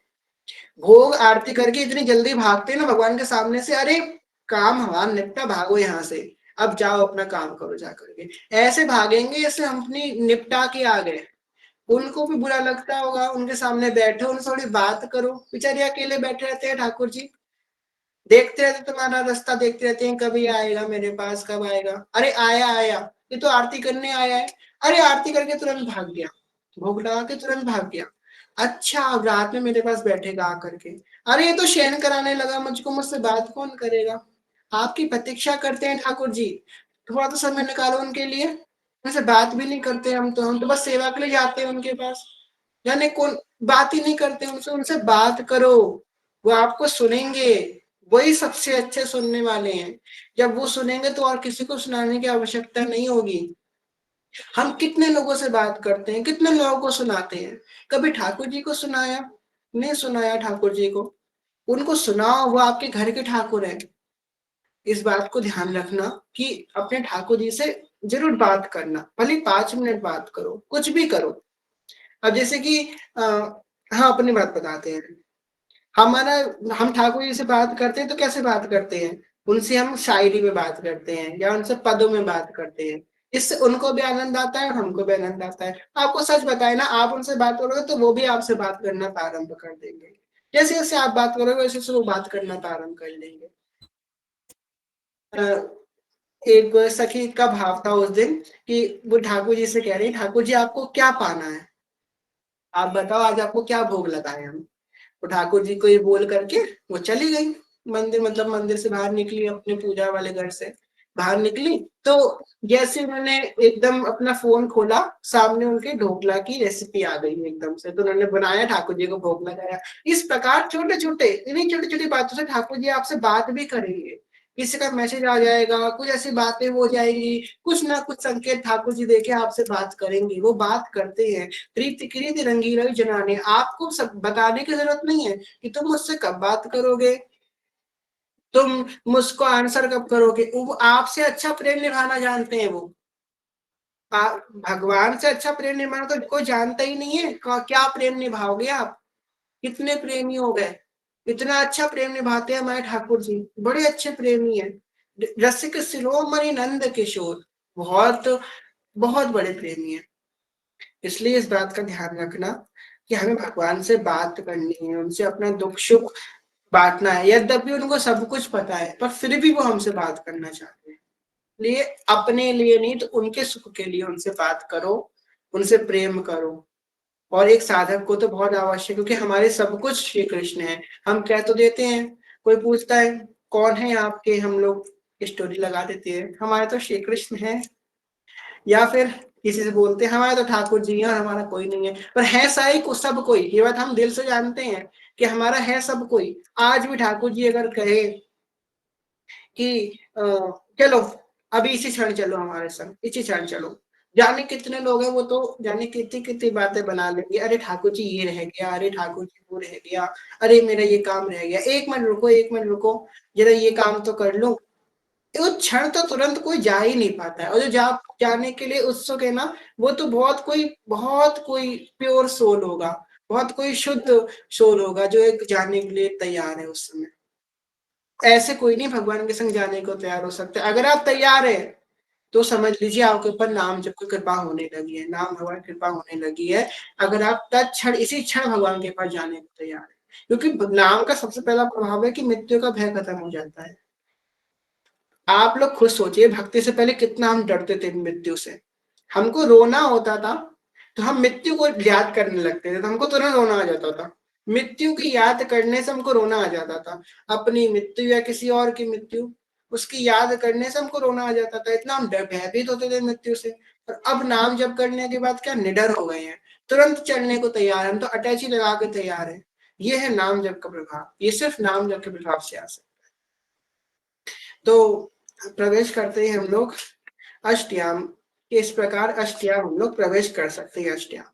भोग आरती करके इतनी जल्दी भागते हैं ना भगवान के सामने से, अरे काम हमारा निपटा, भागो यहाँ से, अब जाओ अपना काम करो जा करके, ऐसे भागेंगे जैसे हम अपनी निपटा के आ गए। उनको भी बुरा लगता होगा, उनके सामने बैठे उनसे थोड़ी बात करो, बेचारे अकेले बैठे रहते हैं ठाकुर जी, देखते रहते तुम्हारा रास्ता, देखते रहते हैं कभी आएगा मेरे पास, कब आएगा, अरे आया आया, ये तो आरती करने आया है, अरे आरती करके तुरंत भाग गया, भोग लगा के तुरंत भाग गया, अच्छा अब रात में मेरे पास बैठेगा आकर के, अरे ये तो शयन कराने लगा मुझको, मुझसे बात कौन करेगा? आपकी प्रतीक्षा करते हैं ठाकुर जी, थोड़ा तो समय निकालो उनके लिए। वैसे बात भी नहीं करते, हम तो बस सेवा के लिए जाते हैं उनके पास, यानी कौन बात ही नहीं करते उनसे, उनसे बात करो, वो आपको सुनेंगे, वही सबसे अच्छे सुनने वाले हैं। जब वो सुनेंगे तो और किसी को सुनाने की आवश्यकता नहीं होगी। हम कितने लोगों से बात करते हैं, कितने लोगों को सुनाते हैं, कभी ठाकुर जी को सुनाया? नहीं सुनाया ठाकुर जी को। उनको सुनाओ, वो आपके घर के ठाकुर हैं। इस बात को ध्यान रखना कि अपने ठाकुर जी से जरूर बात करना, भले 5 मिनट बात करो, कुछ भी करो। अब जैसे कि हाँ अपनी बात बताते हैं, हमारा हम ठाकुर जी से बात करते हैं तो कैसे बात करते हैं? उनसे हम शायरी में बात करते हैं या उनसे पदों में बात करते हैं। इससे उनको भी आनंद आता है और हमको भी आनंद आता है। आपको सच बताएं ना, आप उनसे बात करोगे तो वो भी आपसे बात करना प्रारंभ कर देंगे। जैसे जैसे आप बात करोगे वैसे वैसे वो बात करना प्रारंभ कर देंगे। अ, एक सखी का भाव था उस दिन कि वो ठाकुर जी से कह रही, ठाकुर जी आपको क्या पाना है? आप बताओ आज आपको क्या भोग लगाए हम? तो ठाकुर जी को ये बोल करके वो चली गई मंदिर, मतलब मंदिर से बाहर निकली, अपने पूजा वाले घर से बाहर निकली। तो जैसे उन्होंने एकदम अपना फोन खोला, सामने उनके ढोकला की रेसिपी आ गई एकदम से, तो उन्होंने बनाया, ठाकुर जी को भोग लगाया। इस प्रकार छोटे छोटे, इन्हीं छोटी छोटी बातों से ठाकुर जी आपसे बात भी करेंगे। किसी का मैसेज आ जाएगा, कुछ ऐसी बातें हो जाएगी, कुछ ना कुछ संकेत ठाकुर जी देके आपसे बात करेंगे। वो बात करते हैं। प्रीति कृति रंगीला जनाने, आपको सब बताने की जरूरत नहीं है कि तुम मुझसे कब बात करोगे, तुम मुझको आंसर कब करोगे। वो आपसे अच्छा प्रेम निभाना जानते हैं। वो भगवान से अच्छा प्रेम निभाना तो कोई जानता ही नहीं है। क्या प्रेम निभाओगे आप? कितने प्रेमी हो गए, इतना अच्छा प्रेम निभाते हैं हमारे ठाकुर जी, बड़े अच्छे प्रेमी है। रसिक शिरोमणि नंद किशोर, बहुत बहुत बड़े प्रेमी है। इसलिए इस बात का ध्यान रखना कि हमें भगवान से बात करनी है, उनसे अपना दुख सुख बांटना है। यद्यपि उनको सब कुछ पता है पर फिर भी वो हमसे बात करना चाहते हैं। लिए अपने लिए नहीं तो उनके सुख के लिए उनसे बात करो, उनसे प्रेम करो। और एक साधक को तो बहुत आवश्यक, क्योंकि हमारे सब कुछ श्री कृष्ण है। हम कह तो देते हैं, कोई पूछता है कौन है आपके, हम लोग स्टोरी लगा देते हैं हमारे तो श्री कृष्ण है, या फिर किसी से बोलते हैं हमारे तो ठाकुर जी हैं और हमारा कोई नहीं है। पर है सही को सब कोई, ये बात हम दिल से जानते हैं कि हमारा है सब कोई। आज भी ठाकुर जी अगर कहे कि चलो अभी इसी क्षण चलो हमारे संग, इसी क्षण चलो, जाने कितने लोग हैं वो तो जाने कितनी कितनी बातें बना लेंगे। अरे ठाकुर जी ये रह गया, अरे ठाकुर जी वो रह गया, अरे मेरा ये काम रह गया, एक मिनट रुको, एक मिनट रुको, जरा ये काम तो कर लो। वो क्षण तो तुरंत कोई जा ही नहीं पाता है। और जो जाने के लिए उत्सुक है ना, वो तो बहुत कोई प्योर सोल होगा, बहुत कोई शुद्ध सोल होगा जो एक जाने के लिए तैयार है उस समय। ऐसे कोई नहीं भगवान के संग जाने को तैयार हो सकता है। अगर आप तैयार है तो समझ लीजिए आपके ऊपर नाम जब की कृपा होने लगी है, नाम भगवान की कृपा होने लगी है। अगर आप तत्क्षण इसी क्षण भगवान के पास जाने को तैयार है, क्योंकि नाम का सबसे पहला प्रभाव है कि मृत्यु का भय खत्म हो जाता है। आप लोग खुद सोचिए, भक्ति से पहले कितना हम डरते थे मृत्यु से। हमको रोना होता था तो हम मृत्यु को याद करने लगते थे, तो हमको तुरंत रोना आ जाता था। मृत्यु की याद करने से हमको रोना आ जाता था। अपनी मृत्यु या किसी और की मृत्यु, उसकी याद करने से हमको रोना आ जाता था। इतना हम भयभीत होते थे मृत्यु से। और अब नाम जप करने के बाद क्या निडर हो गए हैं, तुरंत चलने को तैयार है, हम तो अटैची लगा के तैयार है। ये है नाम जप का प्रभाव, ये सिर्फ नाम जप के प्रभाव से आ सकता है। तो प्रवेश करते हैं हम लोग अष्टयाम। इस प्रकार अष्टयाम हम लोग प्रवेश कर सकते हैं। अष्टयाम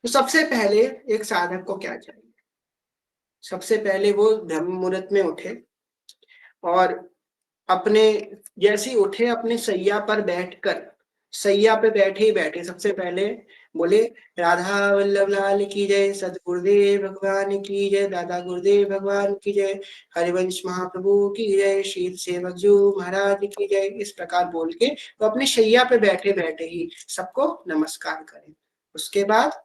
तो सबसे पहले एक साधक को क्या चाहिए? सबसे पहले वो ब्रह्म मुहूर्त में उठे और अपने जैसे ही उठे अपने सैया पर बैठकर, सैया पे बैठे ही बैठे सबसे पहले बोले राधा वल्लभ लाल की जय, सदगुरुदेव भगवान की जय, दादा गुरुदेव भगवान की जय, हरिवंश महाप्रभु की जय, शील सेवक जी महाराज की जय। इस प्रकार बोल के वो अपने शैया पे बैठे बैठे ही सबको नमस्कार करें। उसके बाद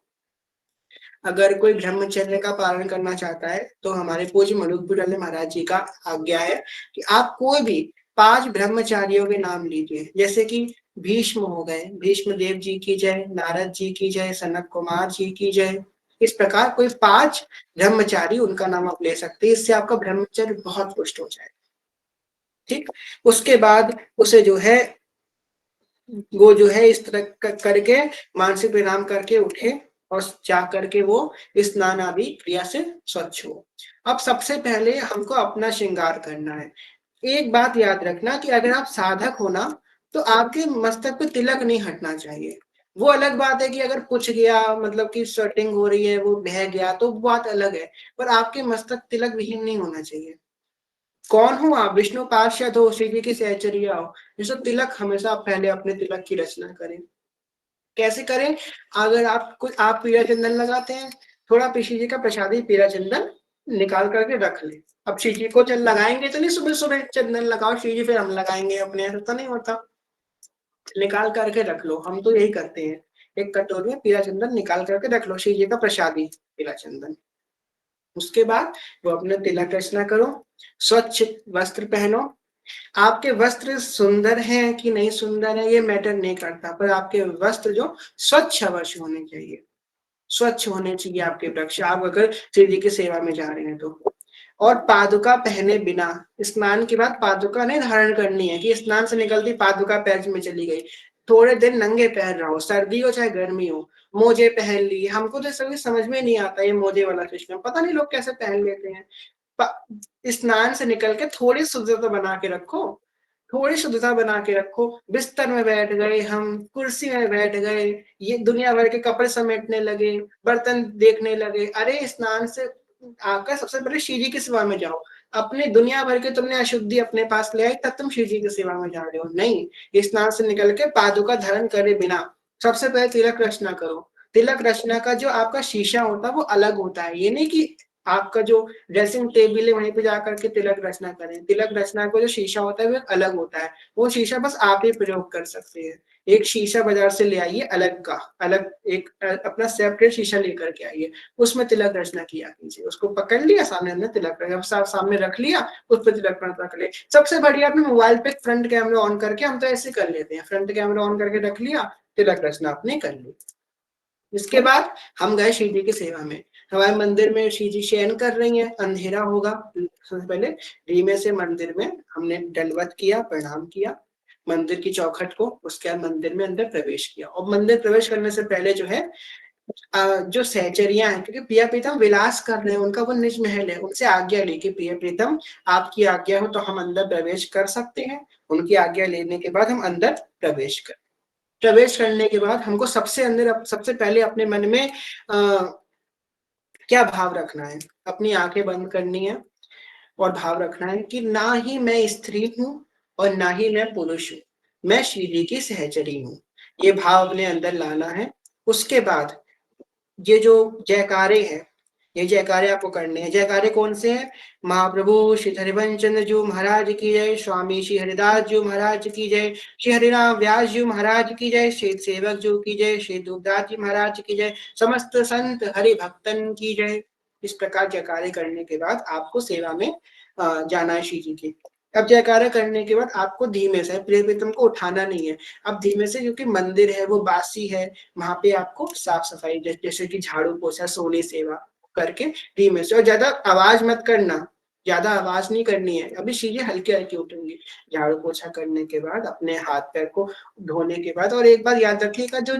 अगर कोई ब्रह्मचर्य का पालन करना चाहता है तो हमारे पूज्य मनुपुरल महाराज जी का आज्ञा है कि आप कोई भी 5 ब्रह्मचारियों के नाम लीजिए। जैसे कि भीष्म हो गए, भीष्म देव जी की जय, नारद जी की जय, सनत कुमार जी की जय। इस प्रकार कोई 5 ब्रह्मचारी, उनका नाम आप ले सकते हैं। इससे आपका ब्रह्मचर्य बहुत पुष्ट हो जाए। ठीक। उसके बाद उसे जो है वो जो है इस तरह करके मानसिक परिणाम करके उठे और जा करके वो स्नान आदि क्रिया से स्वच्छ हो। अब सबसे पहले हमको अपना श्रृंगार करना है। एक बात याद रखना कि अगर आप साधक हो ना तो आपके मस्तक पे तिलक नहीं हटना चाहिए। वो अलग बात है कि अगर कुछ गया, मतलब कि स्वेटिंग हो रही है, वो बह गया तो बात अलग है, पर आपके मस्तक तिलक विहीन नहीं होना चाहिए। कौन हो आप? विष्णु पार्षद हो, श्री जी की सहचर्या हो, जिसको तिलक हमेशा पहले अपने तिलक की रचना करें। कैसे करें? अगर आप पीला चंदन लगाते हैं, थोड़ा कृष्ण जी का प्रसादी पीला चंदन निकाल करके रख ले। अब श्री जी को जल लगाएंगे तो नहीं, सुबह सुबह चंदन लगाओ श्री जी फिर हम लगाएंगे अपने, ऐसा तो नहीं होता। निकाल करके रख लो, हम तो यही करते हैं। एक कटोरी में पीला चंदन निकाल करके रख लो, शिव जी का प्रसादी पीला चंदन। उसके बाद वो अपने तिलक रचना करो, स्वच्छ वस्त्र पहनो। आपके वस्त्र सुंदर हैं कि नहीं सुंदर है ये मैटर नहीं करता, पर आपके वस्त्र जो स्वच्छ अवश्य होने चाहिए। स्वच्छ होने चाहिए आपके वृक्ष, आप अगर शिव जी की सेवा में जा रहे हैं तो। और पादुका पहने बिना, स्नान के बाद पादुका नहीं धारण करनी है कि स्नान से निकलती पादुका पैर में चली गई। थोड़े दिन नंगे पैर रहो, सर्दी हो चाहे गर्मी हो। मोजे पहन ली, हमको तो सभी समझ में नहीं आता ये मोजे वाला सिस्टम, पता नहीं लोग कैसे पहन लेते हैं। स्नान से निकल के थोड़ी शुद्धता बना के रखो, थोड़ी शुद्धता बना के रखो। बिस्तर में बैठ गए हम, कुर्सी में बैठ गए, ये दुनिया भर के कपड़े समेटने लगे, बर्तन देखने लगे। अरे स्नान से आकर सबसे पहले शिव जी की सेवा में जाओ। अपने दुनिया भर के तुमने अशुद्धि अपने पास ले आई, तब तुम शिव जी की सेवा में जा रहे हो। नहीं, स्नान से निकल के पादुका धारण करे बिना सबसे पहले तिलक रचना करो। तिलक रचना का जो आपका शीशा होता है वो अलग होता है, ये नहीं कि आपका जो ड्रेसिंग टेबल है वहीं पे जाकर के तिलक रचना करें। तिलक रचना का जो शीशा होता है वो अलग होता है, वो शीशा बस आप ही प्रयोग कर सकते हैं। एक शीशा बाजार से ले आइए अलग का, अलग एक अपना सेपरेट शीशा लेकर के आइए, उसमें तिलक रचना किया कीजिए। उसको पकड़ लिया, सामने हमने तिलक सामने रख लिया, उस पर तिलक रख ले। सबसे बढ़िया अपने मोबाइल पे फ्रंट कैमरा ऑन करके, हम तो ऐसे कर लेते हैं, फ्रंट कैमरा ऑन करके रख लिया, तिलक रचना आपने कर ली। इसके बाद हम गए शिव जी की सेवा में। हमारे मंदिर में शिव जी शयन कर रही हैं, अंधेरा होगा। सबसे पहले धीमे से मंदिर में हमने दंडवत किया, प्रणाम किया मंदिर की चौखट को। उसके बाद मंदिर में अंदर प्रवेश किया, और मंदिर प्रवेश करने से पहले जो है जो सहचरियां हैं, क्योंकि प्रिय प्रीतम विलास कर रहे हैं, उनका वो निज महल है, उनसे आज्ञा लेके प्रिय प्रीतम आपकी आज्ञा हो तो हम अंदर प्रवेश कर सकते हैं। उनकी आज्ञा लेने के बाद हम अंदर प्रवेश करने के बाद हमको सबसे अंदर सबसे पहले अपने मन में क्या भाव रखना है, अपनी आंखें बंद करनी है और भाव रखना है कि ना ही मैं स्त्री हूं और ना ही मैं पुरुष हूं, मैं श्री जी की सहचरी हूं। ये भाव अपने अंदर लाना है। उसके बाद ये जो जयकारे हैं, ये जयकारे आपको करने हैं। जयकारे कौन से हैं? महाप्रभु श्री हरिवंश चंद्र जी महाराज की जय, स्वामी श्री हरिदास जी महाराज की जय, श्री हरिराम व्यास जी महाराज की जय, श्री सेवक जी की जय, श्री दुर्दास जी महाराज की जय, समस्त संत हरि भक्तन की जय। इस प्रकार जयकारे करने के बाद आपको सेवा में जाना है श्री जी की। अब जयकारा करने के बाद आपको धीमे से, प्रिय प्रीतम को उठाना नहीं है। अब धीमे से, क्योंकि मंदिर है वो बासी है, वहां पे आपको साफ सफाई जैसे कि झाड़ू पोछा सोने सेवा करके धीमे से, और ज्यादा आवाज मत करना, ज्यादा आवाज नहीं करनी है। अभी चीजें हल्की हल्की उठेंगी। झाड़ू पोछा करने के बाद अपने हाथ पैर को धोने के बाद, और एक बात याद रखिएगा, जो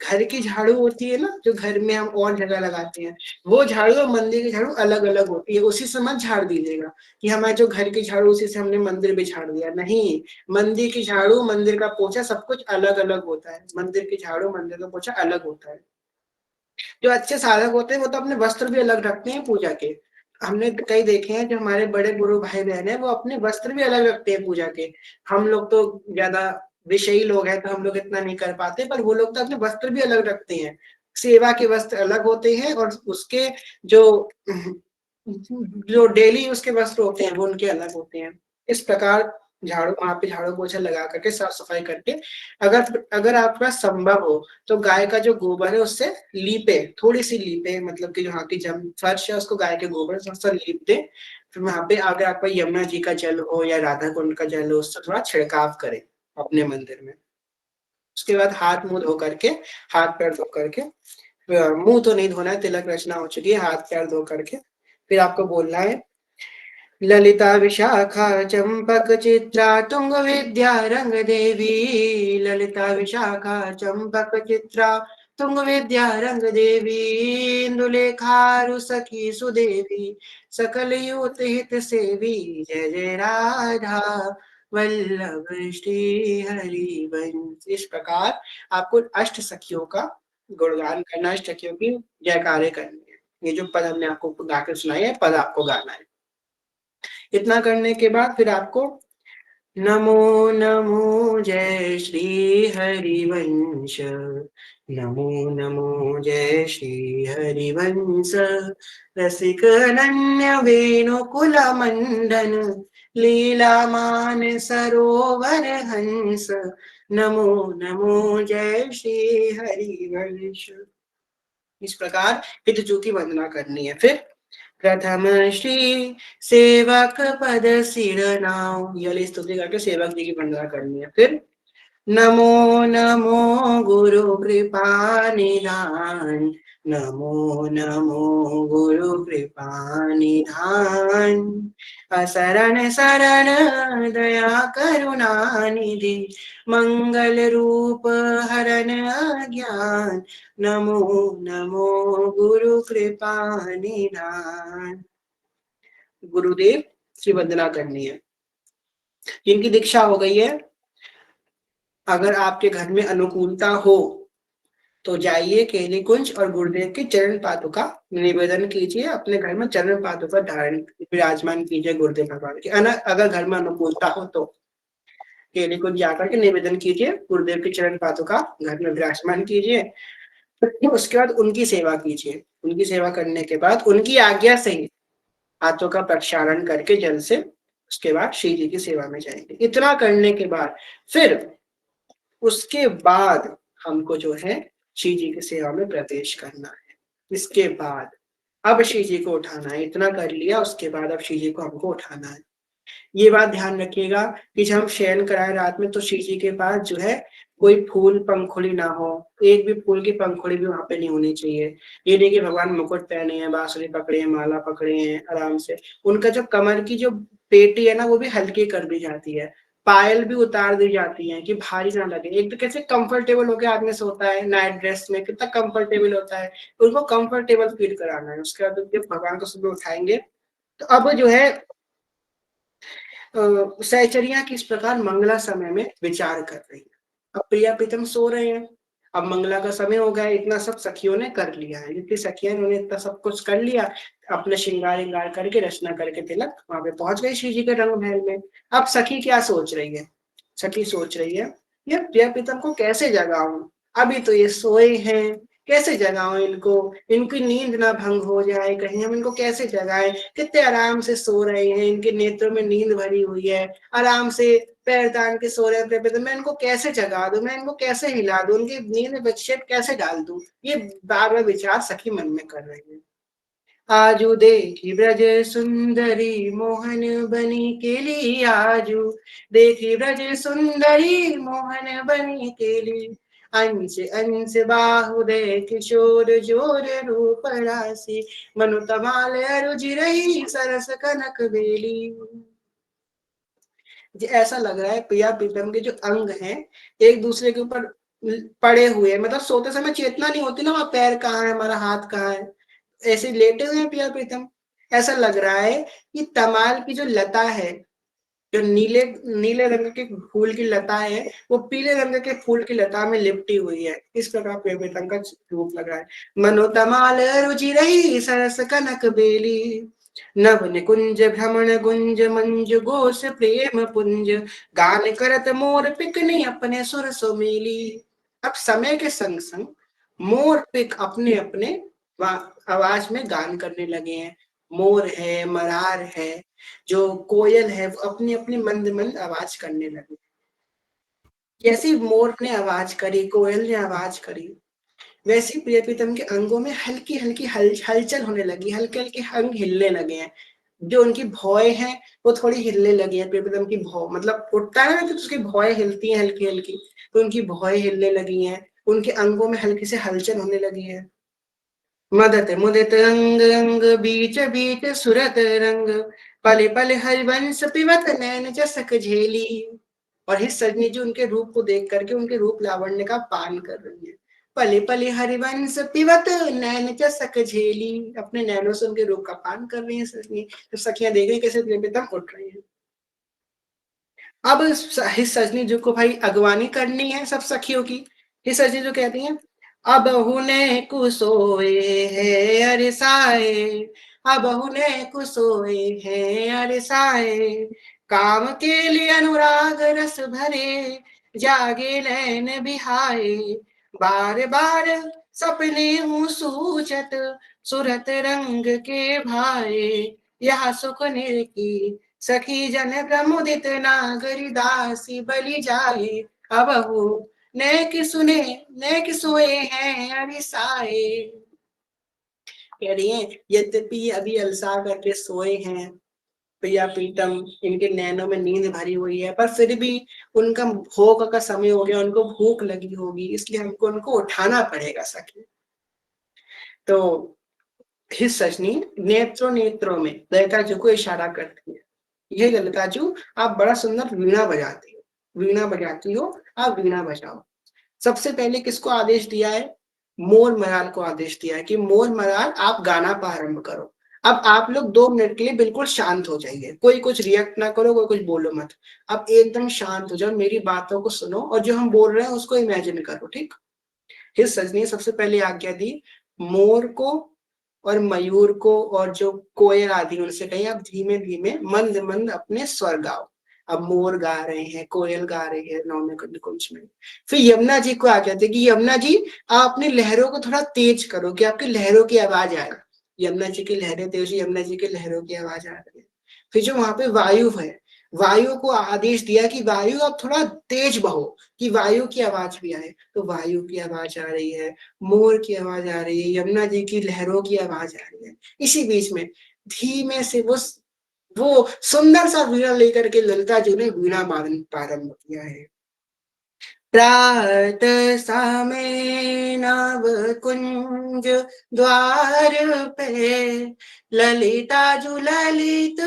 घर की झाड़ू होती है ना, जो घर में हम और जगह लगाते हैं, वो झाड़ू और मंदिर की झाड़ू अलग अलग होती है। उसी से मत झाड़ दीजिएगा कि हमारे जो घर की झाड़ू उसी से हमने मंदिर भी झाड़ दिया, नहीं। मंदिर की झाड़ू, मंदिर का पोछा सब कुछ अलग अलग होता है। मंदिर की झाड़ू, मंदिर का पोछा अलग होता है। जो अच्छे साधक होते हैं वो तो अपने वस्त्र भी अलग रखते हैं पूजा के। हमने कई देखे हैं, जो हमारे बड़े गुरु भाई बहन है वो अपने वस्त्र भी अलग रखते हैं पूजा के। हम लोग तो ज्यादा विषयी लोग हैं तो हम लोग इतना नहीं कर पाते, पर वो लोग तो अपने वस्त्र भी अलग रखते हैं। सेवा के वस्त्र अलग होते हैं, और उसके जो जो डेली उसके वस्त्र होते हैं वो उनके अलग होते हैं। इस प्रकार झाड़ू, वहां पे झाड़ू पोछा लगा करके साफ सफाई करके, अगर अगर आपका संभव हो तो गाय का जो गोबर है उससे लीपे, थोड़ी सी लीपे, मतलब कि वहाँ की जम फर्श है उसको गाय के गोबर से लीप दे। फिर वहां पे अगर आपका यमुना जी का जल हो या राधा कुंड का जल हो, उससे थोड़ा छिड़काव करें अपने मंदिर में। उसके बाद हाथ मुंह धो करके, हाथ पैर धो करके, मुंह तो नहीं धोना है, तिलक रचना हो चुकी है, हाथ पैर धो करके फिर आपको बोलना है, ललिता विशाखा चंपक चित्रा तुंग विद्या रंग देवी, ललिता विशाखा चंपक चित्रा तुंग विद्या रंग देवी, इंदुलेखारु सखी सुदेवी, सकल युत हित सेवी, जय जय राधा वल्लभ श्री हरि वंश। इस प्रकार आपको अष्ट सखियों का गुणगान करना, अष्ट सखियों की जयकारे करनी है। ये जो पद हमने आपको गाकर सुनाई है, पद आपको गाना है। इतना करने के बाद फिर आपको नमो नमो जय श्री हरिवंश, नमो नमो जय श्री हरिवंश, रसिक अनन्य वेणुकुल मंडन, लीला मान सरोवर हंस, नमो नमो जय श्री हरिवंश। इस प्रकार हितजू की वंदना करनी है। फिर प्रथम श्री सेवक पद सिर नाउ, ये स्तुति करके सेवक जी की वंदना करनी है। फिर नमो नमो गुरु कृपा निधान, नमो नमो गुरु कृपा निधान, असरण शरण दया करुणा निधि, मंगल रूप हरण अज्ञान, नमो नमो गुरु कृपा निधान। गुरुदेव की वंदना करनी है। इनकी दीक्षा हो गई है। अगर आपके घर में अनुकूलता हो तो जाइए केली कुंज और गुरुदेव की चरण पादुका निवेदन कीजिए, अपने घर में चरण पादुका धारण विराजमान कीजिए गुरुदेव भगवान की। अगर घर में अनुकूलता हो तो केली कुंज जाकर के निवेदन कीजिए, गुरुदेव की चरण पादुका घर में विराजमान कीजिए। उसके बाद उनकी सेवा कीजिए। उनकी सेवा करने के बाद उनकी आज्ञा से ही हाथों का प्रक्षालन करके जल से उसके बाद श्री जी की सेवा में जाएंगे। इतना करने के बाद फिर उसके बाद हमको जो है श्री जी की सेवा में प्रवेश करना है। इसके बाद अब श्री जी को उठाना है। इतना कर लिया, उसके बाद अब श्री जी को हमको उठाना है। ये बात ध्यान रखिएगा कि जब हम शयन कराए रात में तो श्री जी के पास जो है कोई फूल पंखुड़ी ना हो, एक भी फूल की पंखुड़ी भी वहां पे नहीं होनी चाहिए। ये नहीं कि भगवान मुकुट पहने हैं, बांसुरी पकड़े हैं, माला पकड़े हैं आराम से। उनका जो कमर की जो पेटी है ना वो भी हल्की कर दी जाती है, पायल भी उतार दी जाती है कि भारी ना लगे। एक तो कैसे कंफर्टेबल होकर आदमी सोता है नाइट ड्रेस में, कितना कंफर्टेबल होता है, उनको कंफर्टेबल फील कराना है। उसके बाद जब भगवान को सुबह उठाएंगे तो अब जो है सहचरिया किस प्रकार मंगला समय में विचार कर रही है। अब प्रिया प्रीतम सो रहे हैं, अब मंगला का समय हो गया। इतना सब सखियों ने कर लिया है, जितनी सखियां उन्होंने इतना सब कुछ कर लिया, अपने श्रृंगार इंगार करके रचना करके तिलक वहां पे पहुंच गए श्री जी के रंग महल में। अब सखी क्या सोच रही है? सखी सोच रही है ये प्रिया प्रीतम को कैसे जगाऊं, अभी तो ये सोए हैं, कैसे जगाऊं इनको, इनकी नींद ना भंग हो जाए कहीं, हम इनको कैसे जगाएं, कितने आराम से सो रहे हैं, इनके नेत्रों में नींद भरी हुई है, आराम से पैर तान के सो रहे हैं। तो मैं इनको कैसे जगा दूं, मैं इनको कैसे हिला दूं, उनकी नींद में विक्षेप कैसे डाल दूं, ये बार बार विचार सखी मन में कर रही है। आजू देखी ब्रज सुंदरी मोहन बनी केली, आजू देखी ब्रज सुंदरी मोहन बनी केली, अंश अंश बाहुदय किशोर जोर रूप राशि, मनु तमाल अरुजि रही सरस कनक बेली। ऐसा लग रहा है प्रिया प्रीतम के जो अंग हैं एक दूसरे के ऊपर पड़े हुए, मतलब सोते समय चेतना नहीं होती ना, वहां पैर कहाँ है, हमारा हाथ कहाँ है, ऐसे लेटे हुए हैं प्रिया प्रीतम। ऐसा लग रहा है कि तमाल की जो लता है, जो नीले नीले रंग के फूल की लता है, वो पीले रंग के फूल की लता में लिपटी हुई है। इस प्रकार प्रिया प्रीतम का रूप लग रहा है। मनो तमाल रुचि रही सरस कनक बेली, नभ निकुंज भ्रमण गुंज मंज घोष प्रेम पुंज, गान करत मोर पिकनी अपने सुर सुमेली। अब समय के संग संग मोर पिक अपने अपने आवाज में गान करने लगे हैं। मोर है, मरार है, जो कोयल है, वो अपनी अपनी मंद मंद आवाज करने लगे। जैसी मोर ने आवाज करी, कोयल ने आवाज करी, वैसे प्रिय प्रीतम के अंगों में हल्की हल्की हलचल होने लगी, हल्के हल्के अंग हिलने लगे हैं। जो उनकी भौएं हैं वो थोड़ी हिलने लगी है। प्रिय प्रीतम की भौ मतलब उठता है ना तो उसकी भौएं हिलती हैं हल्की हल्की, तो उनकी भौएं हिलने लगी हैं, उनके अंगों में हल्की से हलचल होने लगी है। मदत मुदित अंग अंग बीच बीच सुरत रंग, पले पले हरिवंश पिबत नैन जसक झेली। और हिस सजनी जी उनके रूप को देख करके उनके रूप लावण्य का पान कर रही है। पले पले हरिवंश पिबत नैन चसक झेली, अपने नैनों से उनके रूप का पान कर रही है सजनी। तो सखियां देख रही कैसे प्रेम उठ रही है। अब हिस सजनी जी को भाई अगवानी करनी है सब सखियों की। हिस सजनी जो कहती हैं, अब हुने कुसोए है अरसाए, अब हुने कुसोए है अरसाए, काम के लिए अनुराग रस भरे, जागे नैन बिहाए, बार बार सपने हूँ सूझत, सुरत रंग के भाए, यह सुख की सखी जन प्रमुदित, नागरी दासी बलि जाए, अब हो नेक सुने नेक सोए हैं अभिसाए। कह रही है यद्यपि अभी अलसा करके सोए हैं प्रिया प्रीतम, इनके नैनों में नींद भरी हुई है, पर फिर भी उनका भोग का समय हो गया, उनको भूख लगी होगी, इसलिए हमको उनको उठाना पड़ेगा सखी। तो हिस सजनी नेत्रों नेत्रों में ललिता जी को इशारा करती है, ये ललिता जी आप बड़ा सुंदर वीणा बजाती हो, वीणा बजाती हो, आप वीणा बजाओ। सबसे पहले किसको आदेश दिया है? मोर मराल को आदेश दिया है कि मोर मराल आप गाना प्रारंभ करो। अब आप लोग 2 मिनट के लिए बिल्कुल शांत हो जाइए, कोई कुछ रिएक्ट ना करो, कोई कुछ बोलो मत। अब एकदम शांत हो जाओ, मेरी बातों को सुनो और जो हम बोल रहे हैं उसको इमेजिन करो, ठीक। हिस सजनी ने सबसे पहले आज्ञा दी मोर को और मयूर को और जो कोयल आदि उनसे कही आप धीमे धीमे मंद मंद अपने स्वर गाओ। अब मोर गा रहे हैं, कोयल गा रही है नौने कुंज में। फिर यमुना जी को आ जाते कि यमुना जी आप अपनी लहरों को थोड़ा तेज करो कि आपकी लहरों की आवाज आए। यमुना जी की लहरें तेज, यमुना जी की लहरों की आवाज आ रही है। फिर जो वहां पे वायु है, वायु को आदेश दिया कि वायु आप थोड़ा तेज बहो कि वायु की आवाज भी आए, तो वायु की आवाज आ रही है, मोर की आवाज आ रही है, यमुना जी की लहरों की आवाज आ रही है। इसी बीच में धीमे से वो सुंदर सा वीणा लेकर के ललिता जी ने वीणा वादन प्रारंभ किया है। प्रात समय नव कुंज द्वार पे, ललिता जु ललित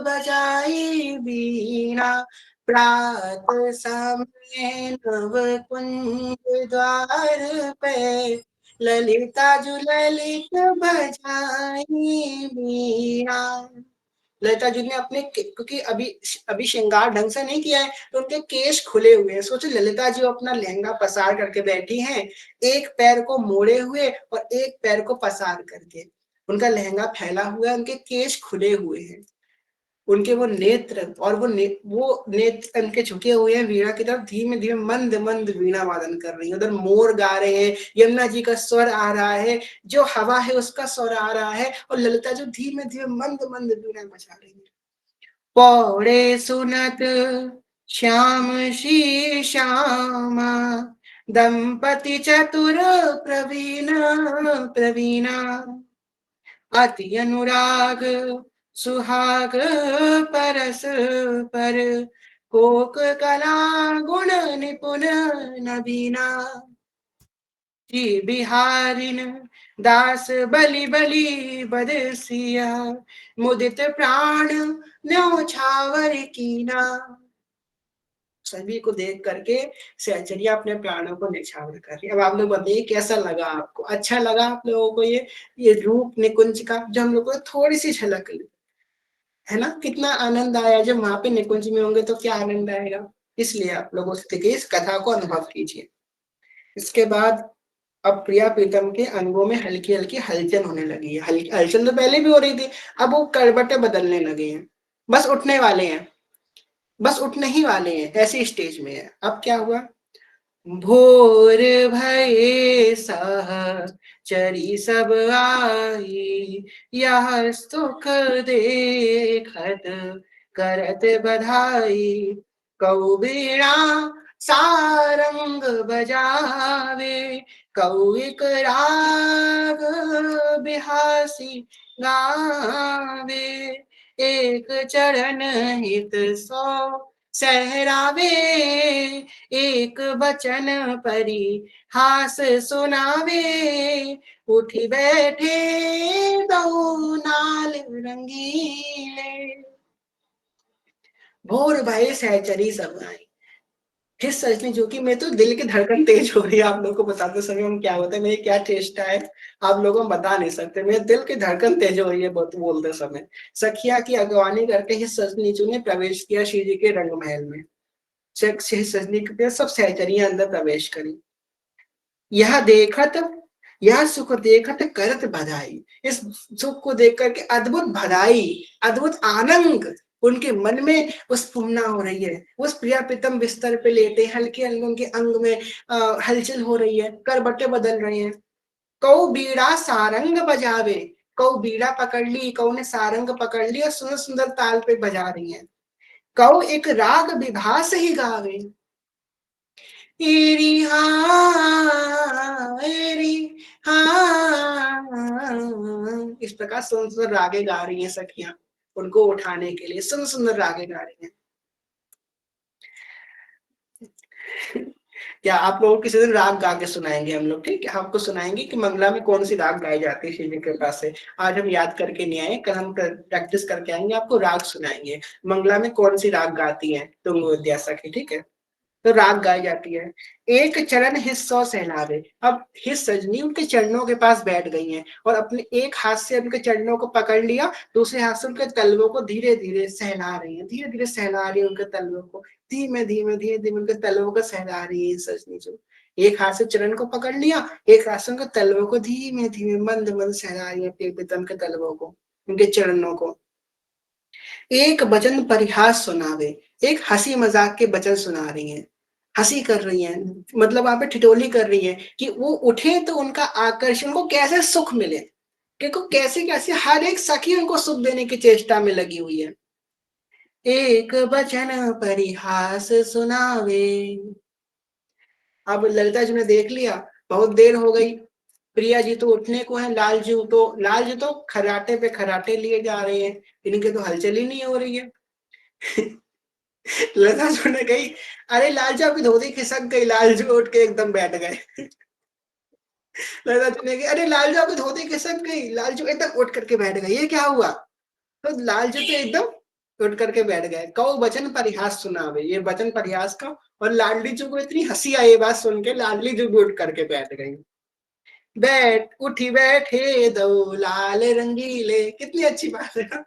बजाई बीणा। प्रात समय नव कुंज द्वार पे, ललिता जु ललित बजाई बीणा। ललिता जी ने अपने क्योंकि अभी अभी श्रृंगार ढंग से नहीं किया है तो उनके केश खुले हुए हैं। सोचो ललिता जी अपना लहंगा पसार करके बैठी हैं, एक पैर को मोड़े हुए और एक पैर को पसार करके, उनका लहंगा फैला हुआ है, उनके केश खुले हुए हैं, उनके वो नेत्र और वो नेत्र उनके झुके हुए हैं वीणा की तरफ, धीमे धीमे मंद मंद वीणा वादन कर रही है। उधर मोर गा रहे हैं, यमुना जी का स्वर आ रहा है, जो हवा है उसका स्वर आ रहा है, और ललिता जो धीमे धीमे मंद मंद वीणा बजा रही है। पौड़े सुनत श्याम श्री श्यामा, दंपति चतुर प्रवीण प्रवीणा, अति अनुराग सुहाग परस पर, कोक कला गुण निपुण नबीना। जी बिहारिन दास बलि बलि बदसिया, मुदित प्राण न्यो छावर कीना। सभी को देख करके सहचरिया अपने प्राणों को निछावर कर रही है। अब आप लोग बताइए कैसा लगा आपको, अच्छा लगा आप लोगों को ये रूप निकुंज का जो हम लोग को थोड़ी सी झलक ली है ना, कितना आनंद आया। जब वहां पे निकुंज में होंगे तो क्या आनंद आएगा, इसलिए आप लोग उस देखिए इस कथा को अनुभव कीजिए। इसके बाद अब प्रिया प्रीतम के अंगों में हल्की हल्की हलचल होने लगी है। हल्की हलचल तो पहले भी हो रही थी, अब वो करवटें बदलने लगे हैं, बस उठने वाले हैं, बस उठने ही वाले हैं, ऐसी स्टेज में है। अब क्या हुआ, भोर भये सहचरी सब आई, यह सुख देखत करत बधाई, कौ बीणा सारंग बजावे, कौ एक राग बिहासी गावे, एक चरण हित सो सहरावे, एक बचन परी हास सुनावे, उठी बैठे दो नाल रंगीले। भोर भये सहचरी सब आई। फिर सजनी जो कि मैं तो दिल की धड़कन तेज हो रही है, आप लोगों को बताते समय हम क्या होता है, मेरी क्या चेष्टा है आप लोगों को बता नहीं सकते, मेरे दिल की धड़कन तेज हो रही है बोलते समय। सखिया की अगवानी करके ही सजनी जो ने प्रवेश किया श्री जी के रंग महल में। सजनी के सब सहचरियां अंदर प्रवेश करी। यह देखत, यह सुख देखत करत बधाई, इस सुख को देख करके अद्भुत बधाई, अद्भुत आनंद उनके मन में उत्सुकता हो रही है। उस प्रिया प्रीतम बिस्तर पे लेटे हल्के-हल्के उनके अंग में हलचल हो रही है, करवटें बदल रहे हैं। कऊ बीड़ा सारंग बजावे, कऊ बीड़ा पकड़ ली, कऊ ने सारंग पकड़ ली और सुंदर-सुंदर ताल पे बजा रही हैं। कऊ एक राग विभास ही गावे। एरी हाँ, एरी हाँ, इस प्रकार सुंदर-सुंदर रागे गा रही हैं सखियाँ, उनको उठाने के लिए सुंदर-सुंदर रागे गा रही हैं। क्या आप लोगों को किसी दिन राग गा के सुनाएंगे हम लोग, ठीक है? आपको सुनाएंगे कि मंगला में कौन सी राग गाई जाती है शिव जी की कृपा से। आज हम याद करके नहीं आए, कल हम प्रैक्टिस करके आएंगे, आपको राग सुनाएंगे मंगला में कौन सी राग गाती है तुंग विद्या सखी, ठीक है? तो राग गाई जाती है। एक चरण हिस्सों सहलावे। अब हिस सजनी उनके चरणों के पास बैठ गई हैं और अपने एक हाथ से उनके चरणों को पकड़ लिया, दूसरे हाथ से उनके तलवों को धीरे धीरे सहला रही है, धीरे धीरे सहला रही है उनके तलवों को, धीमे धीमे धीरे धीमे उनके तलवों को सहला रही है सजनी जो। एक हाथ से चरण को पकड़ लिया, एक हाथ से उनके तलवों को धीमे धीमे मंद मंद सहला रही है, प्रियतम के तलवों को, उनके चरणों को। एक वचन परिहास सुनावे। एक हंसी मजाक के वचन सुना रही हैं, हंसी कर रही हैं, मतलब वहां पे ठिठोली कर रही हैं कि वो उठे तो उनका आकर्षण को कैसे सुख मिले, क्योंकि कैसे कैसे हर एक सखी उनको सुख देने की चेष्टा में लगी हुई है। एक वचन परिहास सुनावे। अब ललिता जी ने देख लिया, बहुत देर हो गई, प्रिया जी तो उठने को है, लाल जी तो खराटे पे खराटे लिए जा रहे हैं, इनके तो हलचल ही नहीं हो रही है। लता सुन गई, अरे लाल जी आपकी धोती खिसक गई, लाल जी उठ के एकदम बैठ गए। लता सुन गई, अरे लाल जी आपकी धोती खिसक गई, लाल जी एकदम उठ करके बैठ गए, ये क्या हुआ? तो लाल जी तो एकदम उठ करके बैठ गए। कहो वचन परिहास सुनावे, ये वचन परिहास का, और लाडली जी को इतनी हंसी आई ये बात सुन के, लाडली जी भी उठ करके बैठ गई। बैठ उठी बैठे दो लाल रंगीले, कितनी अच्छी बात है ना?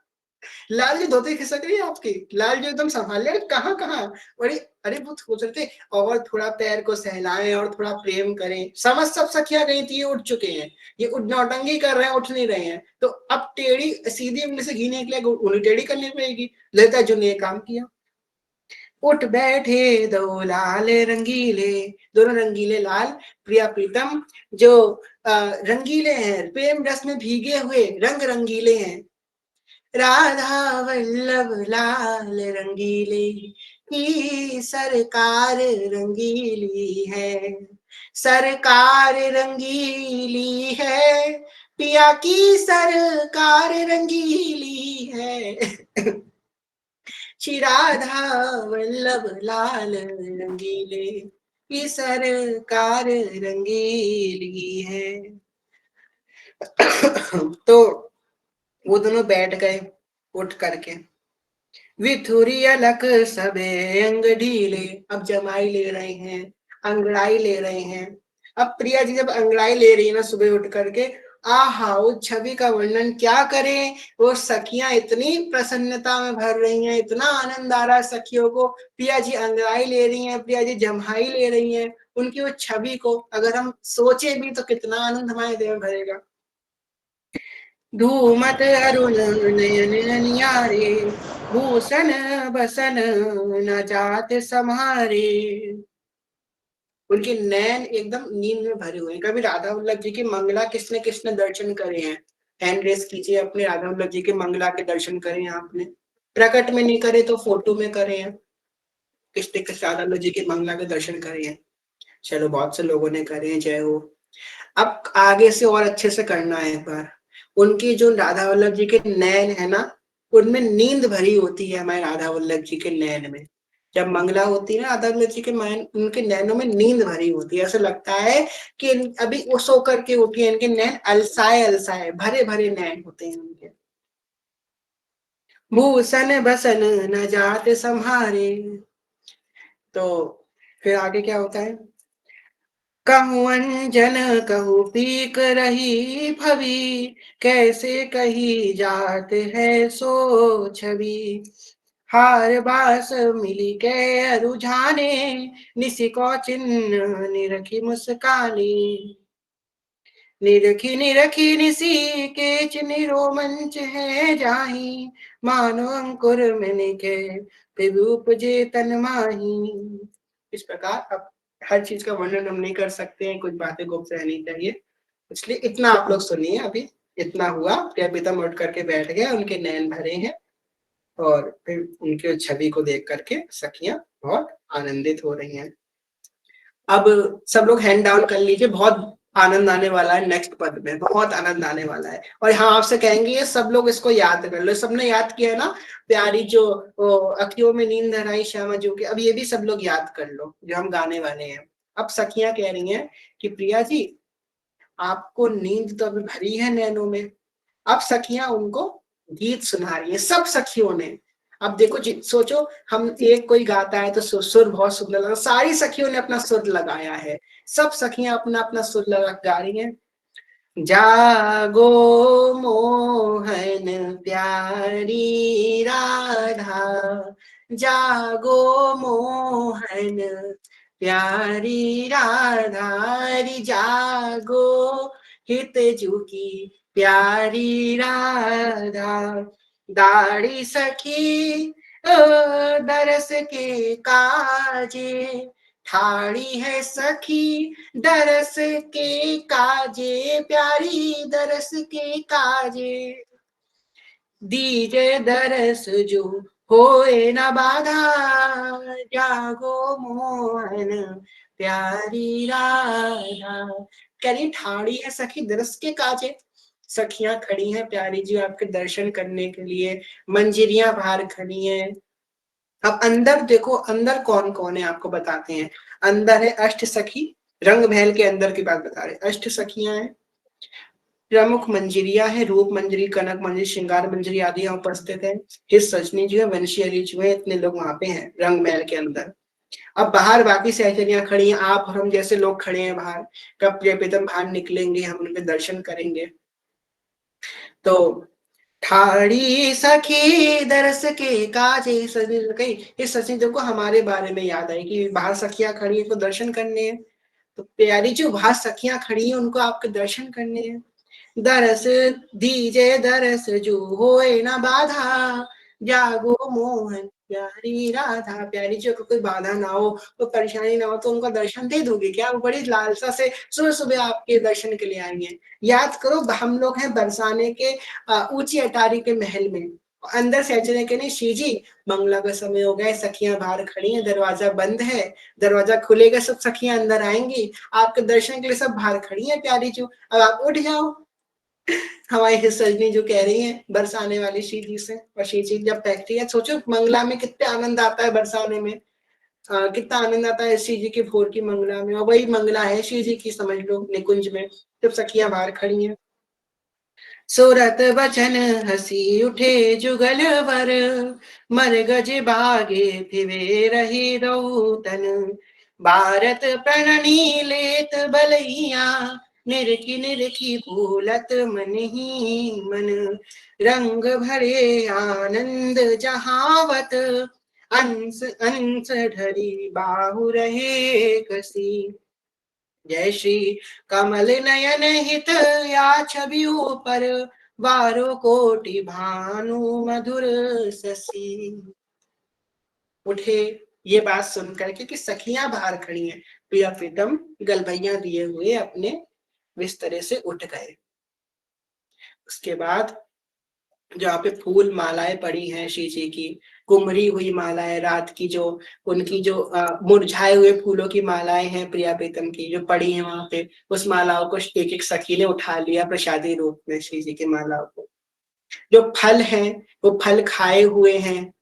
लाल जी धोती खिसक रही है आपकी, लाल जी एकदम संभाले, कहाँ कहाँ, अरे अरे वो सोच रहे थे और थोड़ा पैर को सहलाएं और थोड़ा प्रेम करें, समझ सब सखियां गई थी, ये उठ चुके हैं, ये नौटंकी कर रहे हैं, उठ नहीं रहे हैं, तो अब टेढ़ी सीधी उंगली से घी निकले, उन्हें टेढ़ी करनी पड़ेगी। ललिता जी ने ये काम किया। उठ बैठे दो लाल रंगीले, दोनों रंगीले लाल प्रिया प्रीतम जो रंगीले हैं, प्रेम रस में भीगे हुए रंग रंगीले हैं। राधा वल्लभ लाल रंगीले की सरकार रंगीली है, सरकार रंगीली है, पिया की सरकार रंगीली है। श्री राधा वल्लभ लाल रंगीले की सरकार रंगीली है। तो वो दोनों बैठ गए उठ करके, विथुरी अलग सबे अंग ढीले। अब जमाई ले रहे हैं, अंगड़ाई ले रहे हैं। अब प्रिया जी जब अंगड़ाई ले रही है ना सुबह उठ करके, आहा उस छवि का वर्णन क्या करें। वो सखियां इतनी प्रसन्नता में भर रही हैं, इतना आनंद आ रहा है सखियों को, प्रिया जी अंगड़ाई ले रही हैं, प्रिया जी जम्हाई ले रही हैं, उनकी वो छवि को अगर हम सोचे भी तो कितना आनंद हमारे देह में भरेगा। धूमत अरुण नयन नियारे, भूषण बसन न जात समारे। उनके नैन एकदम नींद में भरे हुए हैं। कभी राधा वल्लभ जी की मंगला किसने किसने दर्शन करे हैं? हैंड रेस कीजिए, अपने राधा वल्लभ जी के मंगला के दर्शन करे हैं आपने? प्रकट में नहीं करे तो फोटो में करे हैं, किसने किस राधा वल्लभ जी के मंगला के दर्शन करे हैं? चलो बहुत से लोगों ने करे हैं, जय हो। अब आगे से और अच्छे से करना है एक बार। उनकी जो राधा वल्लभ जी के नैन है ना, उनमें नींद भरी होती है हमारे राधा वल्लभ जी के नैन में। जब मंगला होती है ना राधा वल्लभ जी के उनके नैनों में नींद भरी होती है, ऐसा लगता है कि अभी वो सो करके उठी है, इनके नैन अलसाए अलसाए भरे भरे नैन होते हैं उनके। भूषण बसन न जात संहारे। तो फिर आगे क्या होता है? कहूँ अंजन कहूँ पीक रही भवी, कैसे कही जात है सो छवि। हार बास मिली के रुझाने, निसी को चिन्ह निरखी मुस्कानी। निरखी निरखी निसी केच निरोमंच है जाहि, मानो अंकुर में निके विरूप जे तन माही। इस प्रकार अब हर चीज का वर्णन हम नहीं कर सकते हैं, कुछ बातें गुप्त रहनी चाहिए, इसलिए इतना आप लोग सुनिए। अभी इतना हुआ, प्रियतम उठ करके बैठ गया, उनके नैन भरे हैं और फिर उनके छवि को देख करके सखियां बहुत आनंदित हो रही हैं। अब सब लोग हैंड डाउन कर लीजिए, बहुत आनंद आने वाला है, नेक्स्ट पद में बहुत आनंद आने वाला है। और हाँ, आपसे कहेंगे ये सब लोग इसको याद कर लो, सबने याद किया है ना, प्यारी जो अखियों में नींद धराई श्यामा जो के, अब ये भी सब लोग याद कर लो जो हम गाने वाले हैं। अब सखियां कह रही हैं कि प्रिया जी, आपको नींद तो अभी भरी है नैनों में। अब सखियां उनको गीत सुना रही है, सब सखियों ने। अब देखो जी, सोचो हम एक कोई गाता है तो सुर बहुत सुंदर लगा, सारी सखियों ने अपना सुर लगाया है, सब सखियां अपना अपना सुर लगा गा रही हैं। जागो मोहन प्यारी राधा, जागो मोहन प्यारी राधा री, जागो हित जुकी प्यारी राधा। दाढ़ी सखी दरस के काजे, ठाड़ी है सखी दरस के काजे, प्यारी दरस के काजे। दीजे दरस जो होए न बाधा, जागो मोहन प्यारी राधा। करी ठाड़ी है सखी दरस के काजे, सखियां खड़ी हैं प्यारी जी आपके दर्शन करने के लिए, मंजिरियां बाहर खड़ी हैं। अब अंदर देखो, अंदर कौन कौन है आपको बताते हैं। अंदर है अष्ट सखी, रंग महल के अंदर की बात बता रहे, अष्ट सखियां हैं, प्रमुख मंजरिया है, रूप मंजरी, कनक मंजरी, श्रृंगार मंजरी आदि यहाँ उपस्थित है। हिस सजनी जो है, वंशी अली जो है, इतने लोग वहां पे हैं रंग महल के अंदर। अब बाहर बाकी सहचरियां खड़ी हैं, आप और हम जैसे लोग खड़े हैं बाहर। कब प्रियतम बाहर निकलेंगे, हम उनके दर्शन करेंगे। तो ठाड़ी सखी दरस के काजे, सजनी कही, इस सजनी देखो हमारे बारे में याद आई कि बाहर सखियां खड़ी है तो दर्शन करने हैं। तो प्यारी जो बाहर सखियां खड़ी हैं उनको आपके दर्शन करने हैं। दरस दीजे दरस जो होए ना बाधा, जागो मोहन प्यारी राधा। प्यारी जी को कोई बाधा ना हो, कोई परेशानी ना हो, तो उनका दर्शन दे दोगे क्या? वो बड़ी लालसा से सुबह सुबह आपके दर्शन के लिए आई हैं। याद करो, हम लोग हैं बरसाने के ऊंची अटारी के महल में, अंदर सहचने के नहीं, श्री जी मंगला का समय हो गया, सखियां बाहर खड़ी हैं, दरवाजा बंद है, दरवाजा खुलेगा सब सखियां अंदर आएंगी, आपके दर्शन के लिए सब बाहर खड़ी हैं प्यारी जी, अब आप उठ जाओ। हमारी सजनी जो कह रही है बरसाने वाली श्री जी से, और श्री जी जब बैठती है, सोचो मंगला में कितने आनंद आता है, बरसाने में कितना आनंद आता है श्री जी के भोर की मंगला में, और वही मंगला है श्री जी की, समझ लो निकुंज में जब सखियां बाहर खड़ी हैं। सोरत बचन हसी उठे जुगल वर, मर गज बागे थिवे रही दौतन, भारत प्रणनी लेत बलैया, निरखी निरखी भूलत मन ही मन, रंग भरे आनंद जहावत, अंश अंश ढरी बाहु रहे कसी। जय श्री कमल नयन हित या छवि ऊपर, बारो कोटि भानु मधुर शशि। उठे, ये बात सुन करके कि सखियां बाहर खड़ी हैं, प्रिया प्रीतम गलबैया दिए हुए अपने बिस्तरे से उठ गए। उसके बाद जहाँ पे फूल मालाएं पड़ी हैं श्री जी की, कुमरी हुई मालाएं, रात की जो उनकी जो मुरझाए हुए फूलों की मालाएं हैं प्रिया प्रीतम की जो पड़ी हैं वहां पे, उस मालाओं को एक एक सखी ने उठा लिया प्रसादी रूप में श्री जी की मालाओं को। जो फल हैं वो फल खाए हुए हैं,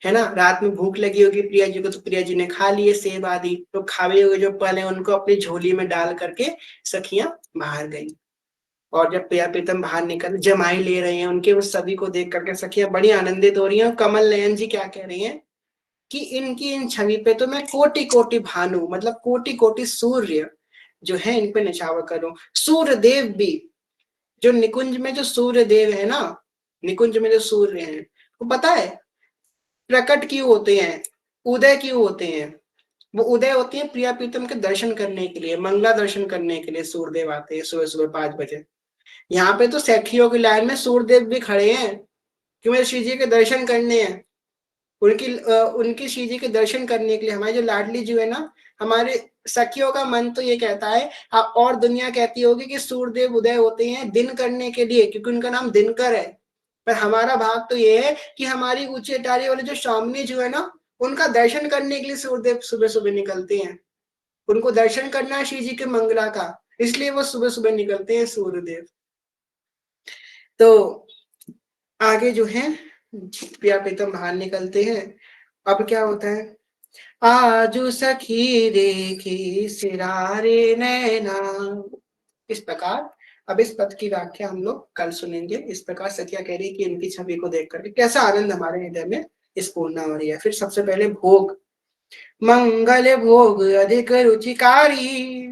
है ना, रात में भूख लगी होगी प्रिया जी को तो प्रिया जी ने खा लिए सेब आदि, तो खाए हुए जो फल है उनको अपनी झोली में डाल करके सखियां बाहर गई। और जब प्रिया प्रीतम बाहर निकल जमाई ले रहे हैं उनके, उस सभी को देख करके सखियां बड़ी आनंदित हो रही हैं। कमल नयन जी क्या कह रही हैं कि इनकी इन छवि पे तो मैं कोटि कोटि भानु, मतलब कोटि कोटि सूर्य जो है इन पे निछावर करूं। सूर्य देव भी, जो निकुंज में जो सूर्य देव है ना, निकुंज में जो सूर्य हैं, वो पता है प्रकट क्यों होते हैं, उदय क्यों होते हैं? वो उदय होती है प्रिया प्रीतम के दर्शन करने के लिए, मंगला दर्शन करने के लिए सूर्यदेव आते हैं सुबह सुबह 5 बजे। यहाँ पे तो सखियों की लाइन में सूर्यदेव भी खड़े हैं कि मुझे श्री जी के दर्शन करने हैं। उनकी श्री जी के दर्शन करने के लिए हमारी जो लाडली जी है ना, हमारे सखियों का मन तो ये कहता है, और दुनिया कहती होगी कि सूर्यदेव उदय होते हैं दिन करने के लिए, क्योंकि उनका नाम दिनकर है। पर हमारा भाग तो ये है कि हमारी ऊंची अटारी वाले जो स्वामी जी है ना, उनका दर्शन करने के लिए सूर्यदेव सुबह सुबह निकलते हैं। उनको दर्शन करना है श्री जी के मंगला का, इसलिए वो सुबह सुबह निकलते हैं सूर्यदेव। तो आगे जो है प्रिया प्रीतम बाहर निकलते हैं। अब क्या होता है, आजू सखी देखी सिरारे नैना, इस प्रकार। अब इस पद की व्याख्या हम लोग कल सुनेंगे। इस प्रकार सखिया कह रही कि इनकी छवि को देख करके कैसा आनंद हमारे हृदय में स्फूर्णा हो रही है। फिर सबसे पहले भोग, मंगल भोग अधिक रुचिकारी।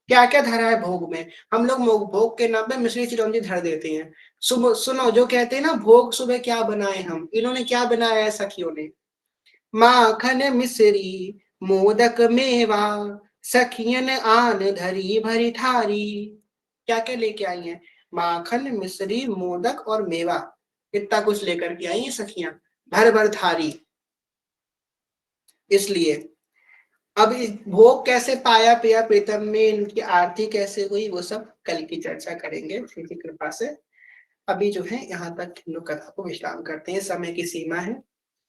क्या क्या धरा है भोग में, हम लोग भोग के नाम पे मिश्री चिरौंजी धर देते हैं। सुबह सुनो जो कहते हैं ना, भोग सुबह क्या बनाए हम, इन्होंने क्या बनाया है सखियों ने, माखन मिश्री मोदक मेवा, सखियन आन धरी भरी थारी। क्या क्या लेके आई हैं, माखन मिश्री मोदक और मेवा, इतना कुछ लेकर के आई हैं सखियां, भर भर थारी। इसलिए अब भोग कैसे पाया प्रिया प्रीतम में, इनकी आरती कैसे हुई, वो सब कल की चर्चा करेंगे श्री की कृपा से। अभी जो है यहाँ तक हम लोग कथा को विश्राम करते हैं, समय की सीमा है।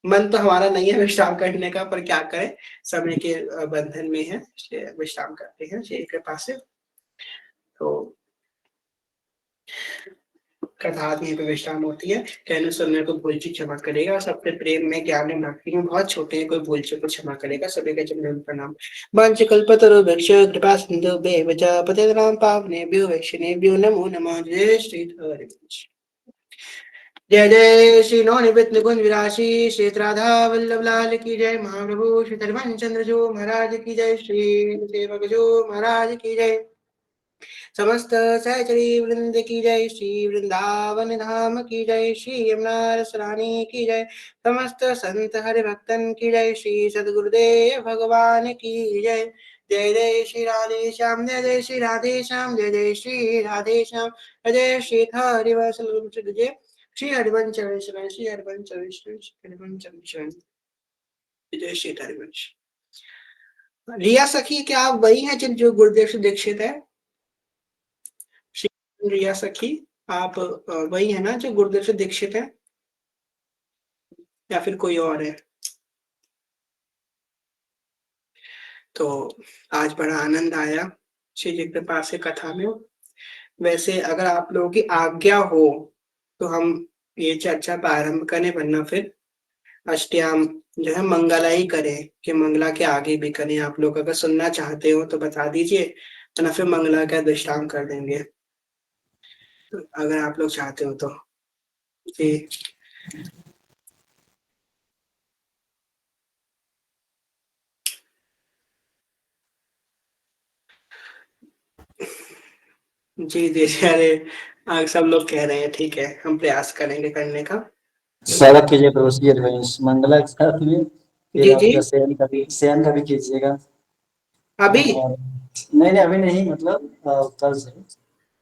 मन तो हमारा नहीं है विश्राम करने का, पर क्या करें, समय के बंधन में है, इसलिए विश्राम करते हैं श्री कृपा से। तो कथा यहीं पे विश्राम होती है। कहने सुनने को भूल चूक क्षमा करेगा, सबसे प्रेम में ज्ञान में भक्ति में बहुत छोटे हैं, कोई भूल चूक को क्षमा करेगा। सभी के चरणों में प्रणाम। वंश कल्पतरु वृक्ष कृपा सिंधु बेवच पतितनां पावनेभ्यो वैष्णवेभ्यो नमो नमः। जय श्री हरिवंश। जय जय श्री नौ निवृत्त निकुंज विराशी श्री राधा वल्लभ लाल की जय। महाप्रभु श्री धर्मन चंद्र जो महाराज की जय। श्री सेवक जो महाराज की जय। समस्त सहचरी वृंद की जय। श्री वृंदावन धाम की जय। श्री यमुना रानी की जय। समस्त संत हरि भक्तन की जय। श्री सदगुरुदेव भगवान की जय। जय जय श्री राधे श्याम, जय जय श्री राधे श्याम, जय जय श्री राधे श्याम, जय जय श्री हरिवंश जय श्री हरिवंश श्री हरिवंश श्री हरिवंश जय श्री हरिवंश। रिया सखी, क्या आप वही हैं जिन जो गुरुदेव से दीक्षित है? रिया सखी, आप वही है ना जो गुरुदेव से दीक्षित है, या फिर कोई और है? तो आज बड़ा आनंद आया श्री जी कृपा से कथा में। वैसे अगर आप लोगों की आज्ञा हो तो हम ये चर्चा प्रारंभ करें, वरना फिर अष्टयाम जो है मंगला ही करें, कि मंगला के आगे भी करें। आप लोग अगर सुनना चाहते हो तो बता दीजिए, वरना फिर मंगला का विश्राम कर देंगे, तो अगर आप लोग चाहते हो तो। जी जी जी। अरे सब लोग कह रहे हैं, ठीक है, हम प्रयास करेंगे करने का। सेवक कीजिए प्रभु श्री हरिवंश, मंगला के साथ में फिर जी जी। आपका शयन का भी कीजिएगा। अभी नहीं नहीं, अभी नहीं, मतलब कल से।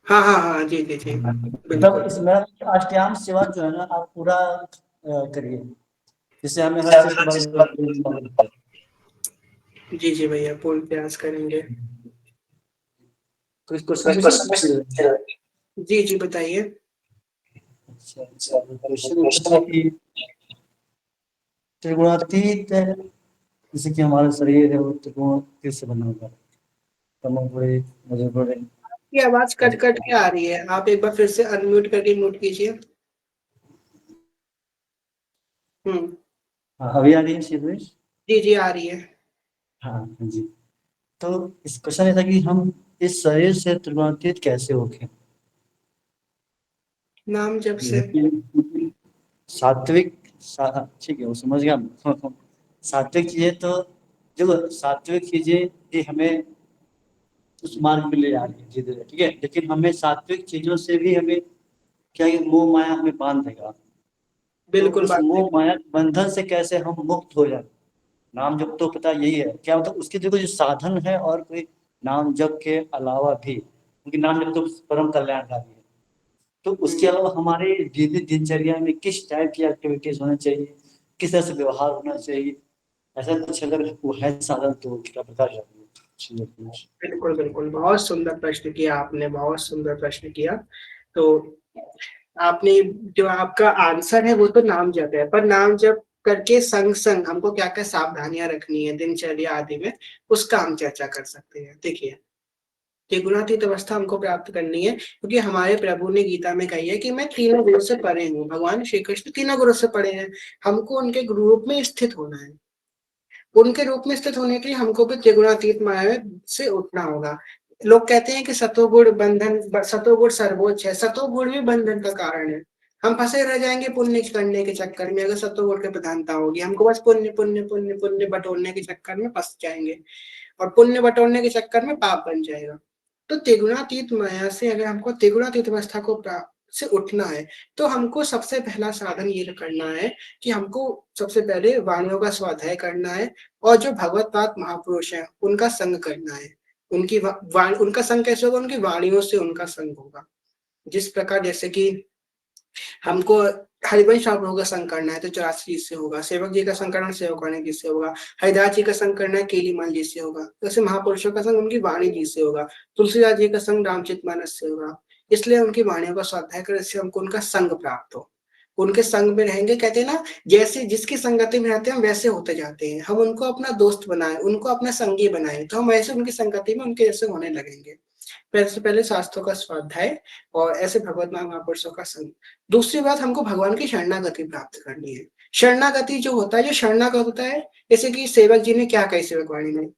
हाँ हाँ हाँ, जी जी जी, तब बिल्कुल। इसमें अष्टयाम सेवा जो है ना, आप पूरा करिए, जिससे हमें हर चीज के बारे में। जी जी भैया, पूर्ण प्रयास करेंगे। तो क्वेश्चन पूछिए। जी जी बताइए। अच्छा, क्वेश्चन है कि त्रिगुणातीत है, जैसे कि हमारा शरीर है वो त्रिगुण किससे बना हुआ है? तमो गुणे, रजो गुणे। आपकी आवाज कट कट के आ रही है, आप एक बार फिर से अनम्यूट करके म्यूट कीजिए। हम्म। हाँ, अभी आ रही है शीघ्र। जी जी आ रही है। हाँ जी। तो इस क्वेश्चन ये था कि हम इस शरीर से त्रिगुणातीत कैसे होंगे? नाम जब से। सात्विक ठीक है, वो समझ गया। सात्विक चीजें तो, जो सात्विक चीजें ये हमें उस मार्ग में ले जा रही है धीरे धीरे, ठीक है, लेकिन हमें सात्विक चीजों से भी हमें क्या है, मोह माया हमें बांध देगा। तो बिल्कुल उस बात है। मोह माया बंधन से कैसे हम मुक्त हो जाए, नाम जप तो पता यही है क्या, मतलब उसके देखो जो साधन है और कोई नाम जप के अलावा भी, क्योंकि नाम जप तो परम कल्याणकारी है, तो उसके अलावा हमारे दिनचर्या में किस टाइप की एक्टिविटीज होनी चाहिए, किस तरह से व्यवहार होना चाहिए, ऐसा कुछ अगर वो है साधन तो क्या बता सकते हैं? बिल्कुल बिल्कुल, बहुत सुंदर प्रश्न किया आपने, बहुत सुंदर प्रश्न किया। तो आपने जो आपका आंसर है वो तो नाम जप है, पर नाम जप करके संग संग हमको क्या क्या सावधानियां रखनी है दिनचर्या आदि में, उसका हम चर्चा कर सकते हैं। देखिए, त्रिगुणातीत अवस्था हमको प्राप्त करनी है, क्योंकि हमारे प्रभु ने गीता में कही है कि मैं तीनों गुरु से परे हूँ। भगवान श्री कृष्ण तीनों गुरु से परे हैं, हमको उनके रूप में स्थित होना है। उनके रूप में स्थित होने के लिए हमको भी त्रिगुणातीत माया से उठना होगा। लोग कहते हैं कि सतोगुण बंधन, सतोगुण सर्वोच्च है, सतोगुण भी बंधन का कारण है। हम फंसे रह जाएंगे पुण्य करने के चक्कर में, अगर सतोगुण की प्रधानता होगी, हमको बस पुण्य पुण्य पुण्य पुण्य बटोरने के चक्कर में फंस जाएंगे, और पुण्य बटोरने के चक्कर में पाप बन जाएगा। तो त्रिगुणातीत माया से अगर हमको त्रिगुणातीत अवस्था को प्राप्त से उठना है, तो हमको सबसे पहला साधन ये करना है कि हमको सबसे पहले वाणियों का स्वाध्याय करना है, और जो भगवत पाद महापुरुष है उनका संग करना है। उनका संग कैसे होगा? उनकी वाणियों से उनका संग होगा। जिस प्रकार जैसे कि हमको हरिवंश महाप्रभु का संग करना है तो 84 जी से होगा, सेवक जी का संग करना सेवकानी जी से होगा, हरिदास जी का संग करना है केलीमल जी से होगा, जैसे महापुरुषों का संग उनकी वाणी जी से होगा, तुलसीदास जी का संग रामचरित मानस से होगा। इसलिए उनकी वाणियों का स्वाध्याय करें, इससे हमको उनका संग प्राप्त हो। उनके संग में रहेंगे, कहते हैं ना, जैसे जिसकी संगति में रहते हैं हम वैसे होते जाते हैं। हम उनको अपना दोस्त बनाए, उनको अपना संगी बनाए, तो हम वैसे उनकी संगति में उनके जैसे होने लगेंगे। पहले से पहले शास्त्रों का स्वाध्याय और ऐसे भगवत महापुरुषों का संग। दूसरी बात, हमको भगवान की शरणागति प्राप्त करनी है। शरणागति जो होता है, जो शरणागत होता है, जैसे कि सेवक जी ने क्या कही सेवक वाणी में,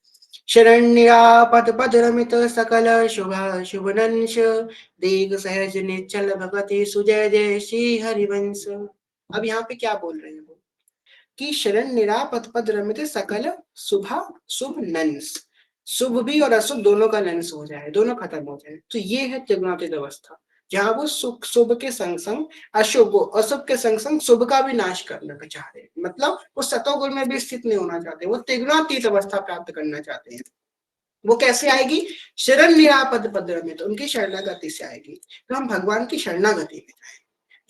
शरण्या पद पद रमित सकल शुभ शुभनंश दीघ सहज निचल भगति सुजय जय श्री हरिवंश। अब यहाँ पे क्या बोल रहे हैं वो, कि शरण निरापद पद रमित सकल शुभा शुभ नंस, शुभ भी और अशुभ दोनों का नंस हो जाए, दोनों खत्म हो जाए, तो ये है त्रिगुणातीत अवस्था, जहां वो सुख शुभ के संग संग अशुभ, अशुभ के संग संग शुभ का भी नाश करना चाह रहे हैं। मतलब वो सतोगुण में भी स्थित नहीं होना चाहते, वो त्रिगुणातीत अवस्था प्राप्त करना चाहते हैं। वो कैसे आएगी? शरण निरापद पद रमित, उनकी शरणागति से आएगी। तो हम भगवान की शरणागति में जाए,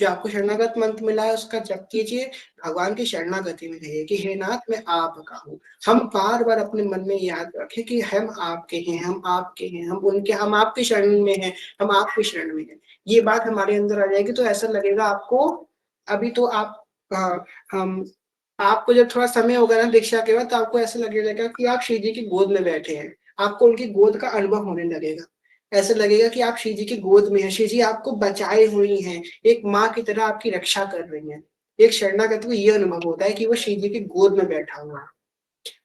जो आपको शरणागत मंत्र मिला है उसका जप कीजिए, भगवान की शरणागति में रहिए कि हे नाथ मैं आपका हूँ। हम बार बार अपने मन में याद रखें कि हम आपके हैं, हम आपके हैं, हम उनके, हम आपकी शरण में हैं, हम आपकी शरण में हैं। ये बात हमारे अंदर आ जाएगी तो ऐसा लगेगा आपको, अभी तो आप हम आपको जब थोड़ा समय होगा ना दीक्षा के बाद, तो आपको ऐसा लगेगा कि आप श्री जी की गोद में बैठे हैं, आपको उनकी गोद का अनुभव होने लगेगा। ऐसा लगेगा कि आप श्री जी की गोद में हैं, श्री जी आपको बचाए हुई हैं, एक माँ की तरह आपकी रक्षा कर रही हैं। एक शरणागत को ये अनुभव होता है कि वो श्री जी की गोद में बैठा हुआ है।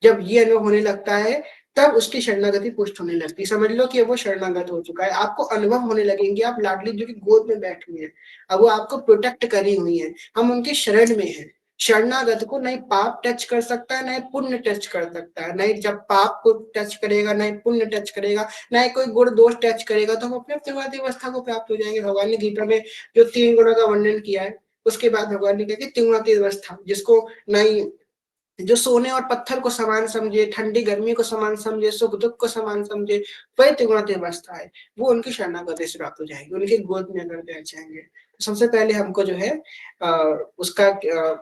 जब ये अनुभव होने लगता है, तब उसकी शरणागति पुष्ट होने लगती है। समझ लो कि वो शरणागत हो चुका है, आपको अनुभव होने लगेंगे आप लाडली जी की गोद में बैठी हुई है, अब वो आपको प्रोटेक्ट करी हुई है, हम उनके शरण में हैं। शरणागत को नहीं पाप टच कर सकता है, नहीं पुण्य टच कर सकता है। नहीं जब पाप को टच करेगा, नहीं पुण्य टच करेगा, नहीं कोई गुण दोष टच करेगा, तो हम अपने त्रिगुणातीत अवस्था को प्राप्त हो जाएंगे। भगवान ने गीता में जो 3 गुणों का वर्णन किया है, उसके बाद भगवान ने कहा कि त्रिगुणातीत अवस्था, जिसको नहीं, जो सोने और पत्थर को समान समझे, ठंडी गर्मी को समान समझे, सुख दुख को समान समझे, वही त्रिगुणातीत अवस्था है, वो उनकी शरणागति से प्राप्त हो जाएगी, उनकी गोद में अगर बैठ जाएंगे। तो सबसे पहले हमको जो है उसका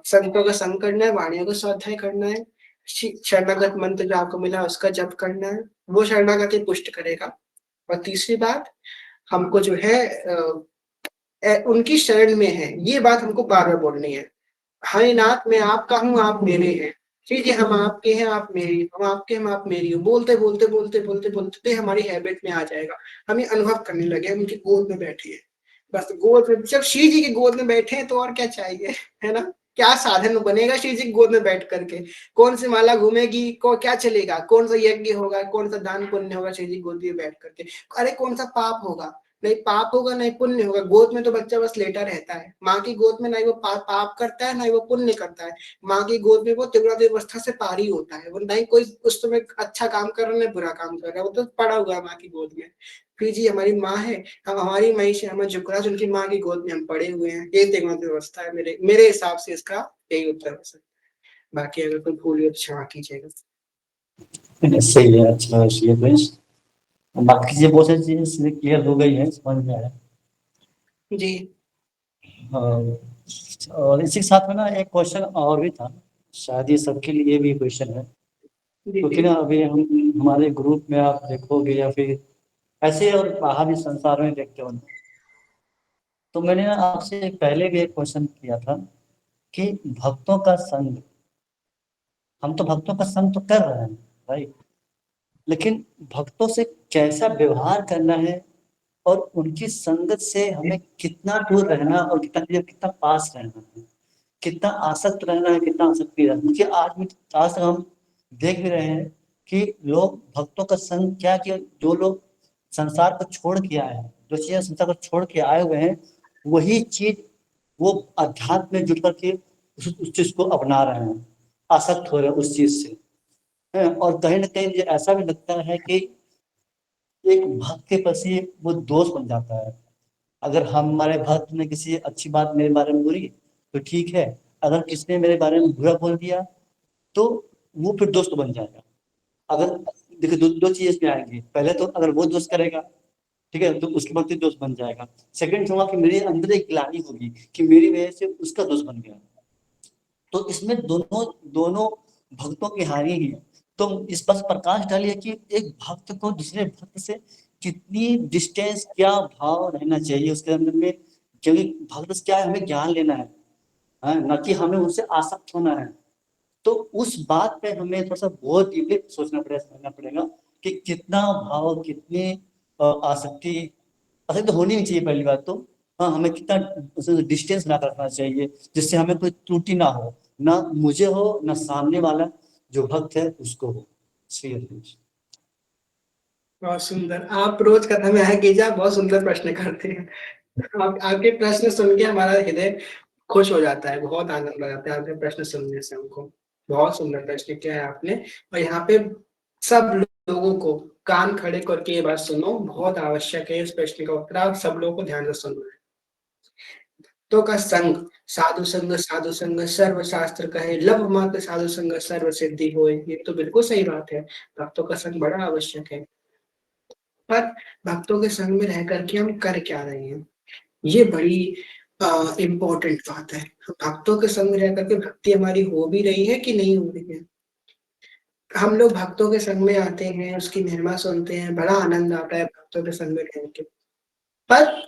संतों का संग करना है, वाणियों का स्वाध्याय करना है, शरणागत मंत्र जो आपको मिला उसका जप करना है, वो शरणागति पुष्ट करेगा। और तीसरी बात, हमको जो है उनकी शरण में है, ये बात हमको बार बार बोलनी है। हरे नाथ मैं आपका हूँ, आप मेरे हैं। ठीक है, हम आपके हैं, आप मेरी, हम आपके, हम आप मेरी हो, बोलते बोलते बोलते बोलते बोलते हमारी हैबिट में आ जाएगा, हम ये अनुभव करने लगे हम उनकी गोद में बैठे हैं। बस गोद में, जब श्री जी की गोद में बैठे हैं तो और क्या चाहिए, है ना? क्या साधन बनेगा श्री जी की गोद में बैठ करके? कौन सी माला घूमेगी, को क्या चलेगा, कौन सा यज्ञ होगा, कौन सा दान पुण्य होगा श्री जी की गोद में बैठ करके? अरे कौन सा पाप होगा? नहीं पाप होगा, नहीं पुण्य होगा। गोद में तो बच्चा बस लेटा रहता है, माँ की गोद में नहीं वो पाप करता है, नहीं वो पुण्य करता है। माँ की गोद में वो त्रिगुणातीत अवस्था से पारी होता है, वो नहीं कोई उस समय अच्छा काम कर रहा है, नहीं बुरा काम कर रहा है, वो तो पड़ा हुआ है माँ की गोद में। फिर जी हमारी माँ है, हम हमारी माँ से हमें जुकराज उनकी माँ की गोद में हम पड़े हुए हैं। ये त्रिगुणातीत अवस्था है, मेरे मेरे हिसाब से इसका यही उत्तर हो सकता है। बाकी अगर कोई भूल हो तो क्षमा कीजिएगा। सही है, अच्छा है ये फ्रेंड्स। बाकी चीजें बहुत सारी चीजें क्लियर हो गई है, समझ में आया। जी और इसी के साथ में ना एक क्वेश्चन और भी था, शायद ये सबके लिए भी क्वेश्चन है, जी क्योंकि जी ना अभी हम हमारे ग्रुप में आप देखोगे या फिर ऐसे और बाहर भी संसार में देखते हो, तो मैंने ना आपसे पहले भी एक क्वेश्चन किया था कि भक्तों का संग, हम तो भक्तों का संग तो कर रहे हैं भाई, लेकिन भक्तों से कैसा व्यवहार करना है और उनकी संगत से हमें कितना दूर रहना और कितना कितना पास रहना है, कितना आसक्त रहना है, कितना आसक्ति रहना है। क्योंकि आज तक हम देख भी रहे हैं कि लोग भक्तों का संग क्या किया, जो लोग संसार को छोड़ के आए हैं, जो चीजें संसार को छोड़ के आए हुए हैं, वही चीज वो अध्यात्म में जुट करके उस चीज को अपना रहे हैं, आसक्त हो रहे हैं उस चीज से है। और कहीं ना कहीं मुझे ऐसा भी लगता है कि एक भक्त के प्रति वो दोष बन जाता है। अगर हमारे भक्त ने किसी अच्छी बात मेरे बारे में बोली तो ठीक है, अगर किसने मेरे बारे में बुरा बोल दिया तो वो फिर दोस्त बन जाएगा। अगर देखिए दो चीजें इसमें आएंगी, पहले तो अगर वो दोस्त करेगा, ठीक है, तो उसके बाद दोस्त बन जाएगा। सेकंड होगा कि मेरे अंदर एक ग्लानि होगी कि मेरी वजह से उसका दोस्त बन गया, तो इसमें दोनों दोनों भक्तों की हानि ही है। तो इस पर प्रकाश डालिए कि एक भक्त को दूसरे भक्त से कितनी डिस्टेंस, क्या भाव रहना चाहिए उसके अंदर में, क्योंकि भक्त से क्या है, हमें ज्ञान लेना है ना कि हमें उनसे आसक्त होना है। तो उस बात पे हमें थोड़ा सा बहुत डीपली सोचना पड़ेगा, समझना पड़ेगा कि कितना भाव, कितनी आसक्ति, आसक्ति होनी नहीं चाहिए पहली बात तो। हाँ, हमें कितना डिस्टेंस ना रखना चाहिए जिससे हमें कोई त्रुटि ना हो, ना मुझे हो ना सामने वाला जो भक्त है उसको हो। सीरियसली। बहुत सुंदर। आप रोज कथा में आए कीजिए, आप बहुत सुंदर प्रश्न करते हैं। आपके प्रश्न सुन के हमारा हृदय खुश हो जाता है, बहुत आनंद आ जाता है आपके प्रश्न सुनने से हमको। बहुत सुंदर प्रश्न किया है आपने, और यहाँ पे सब लोगों को कान खड़े करके ये बात सुनो, बहुत आवश्यक है इस प्रश्न का उत्तर आप सब लोगों को ध्यान से सुनना है। तो का संग, साधु संग सर्व शास्त्र कहे, लब मात्र साधु संग सर्व सिद्धि होए। ये तो बिल्कुल सही बात है, भक्तों का संग बड़ा आवश्यक है। पर भक्तों के संग में रह करके हम कर क्या रहे हैं, ये बड़ी इम्पोर्टेंट बात है। भक्तों के संग रह करके भक्ति हमारी हो भी रही है कि नहीं हो रही है। हम लोग भक्तों के संग में आते हैं, उसकी महिमा सुनते हैं, बड़ा आनंद आता है भक्तों के संग में रह के। पर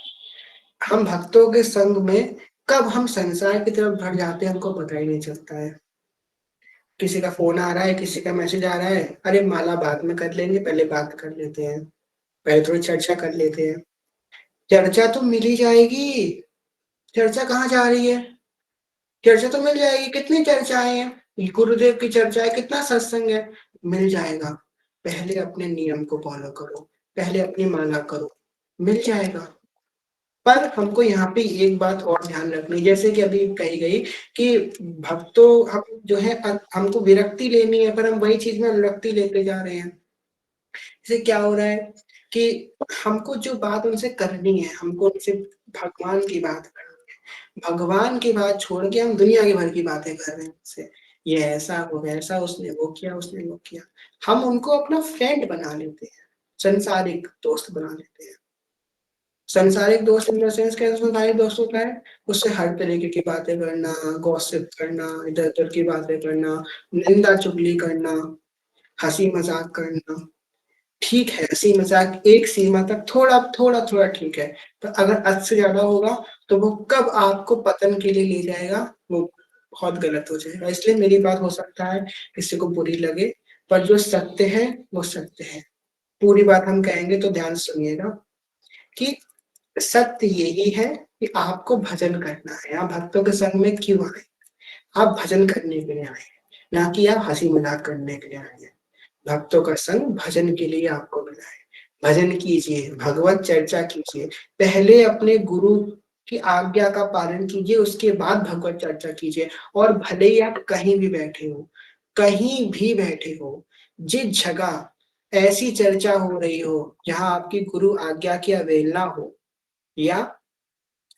हम भक्तों के संग में कब हम संसार की तरफ बढ़ जाते हैं हमको पता ही नहीं चलता है। किसी का फोन आ रहा है, किसी का मैसेज आ रहा है, अरे माला बाद में कर लेंगे, पहले बात कर लेते हैं, पहले थोड़ी चर्चा कर लेते हैं। चर्चा तो मिल ही जाएगी, चर्चा कहाँ जा रही है, चर्चा तो मिल जाएगी। कितनी चर्चाएं हैं, गुरुदेव की चर्चा है, कितना सत्संग है, मिल जाएगा। पहले अपने नियम को फॉलो करो, पहले अपनी माला करो, मिल जाएगा। पर हमको यहाँ पे एक बात और ध्यान रखनी, जैसे कि अभी कही गई कि भक्तों हम जो है हमको विरक्ति लेनी है, पर हम वही चीज में अनुरक्ति लेते जा रहे हैं। इससे क्या हो रहा है कि हमको जो बात उनसे करनी है, हमको उनसे भगवान की बात करनी है, भगवान की बात छोड़ के हम दुनिया की भर की बातें कर रहे हैं उनसे। ये ऐसा हो वैसा, उसने वो किया, उसने वो किया। हम उनको अपना फ्रेंड बना लेते हैं, संसारिक दोस्त बना लेते हैं। संसारिक दोस्त इन द सेंस, कैसे संसारिक दोस्त होता है, उससे हर तरीके की बातें करना, गॉसिप करना, इधर उधर की बातें करना, निंदा चुगली करना, हंसी मजाक करना। ठीक है, हंसी मजाक एक सीमा तक थोड़ा थोड़ा थोड़ा ठीक है, पर अगर हद से ज्यादा होगा तो वो कब आपको पतन के लिए ले जाएगा, वो बहुत गलत हो जाएगा। इसलिए मेरी बात हो सकता है किसी को बुरी लगे, पर जो सत्य है वो सत्य है। पूरी बात हम कहेंगे तो ध्यान से सुनिएगा कि सत्य यही है कि आपको भजन करना है। आप भक्तों के संग में क्यों आए, आप भजन करने के लिए आए, ना कि आप हंसी मजाक करने के लिए आए हैं। भक्तों का संग भजन के लिए आपको मिला है। भजन कीजिए, भगवत चर्चा कीजिए, पहले अपने गुरु की आज्ञा का पालन कीजिए, उसके बाद भगवत चर्चा कीजिए। और भले ही आप कहीं भी बैठे हो, कहीं भी बैठे हो, जिस जगह ऐसी चर्चा हो रही हो जहां आपकी गुरु आज्ञा की अवहेलना हो, या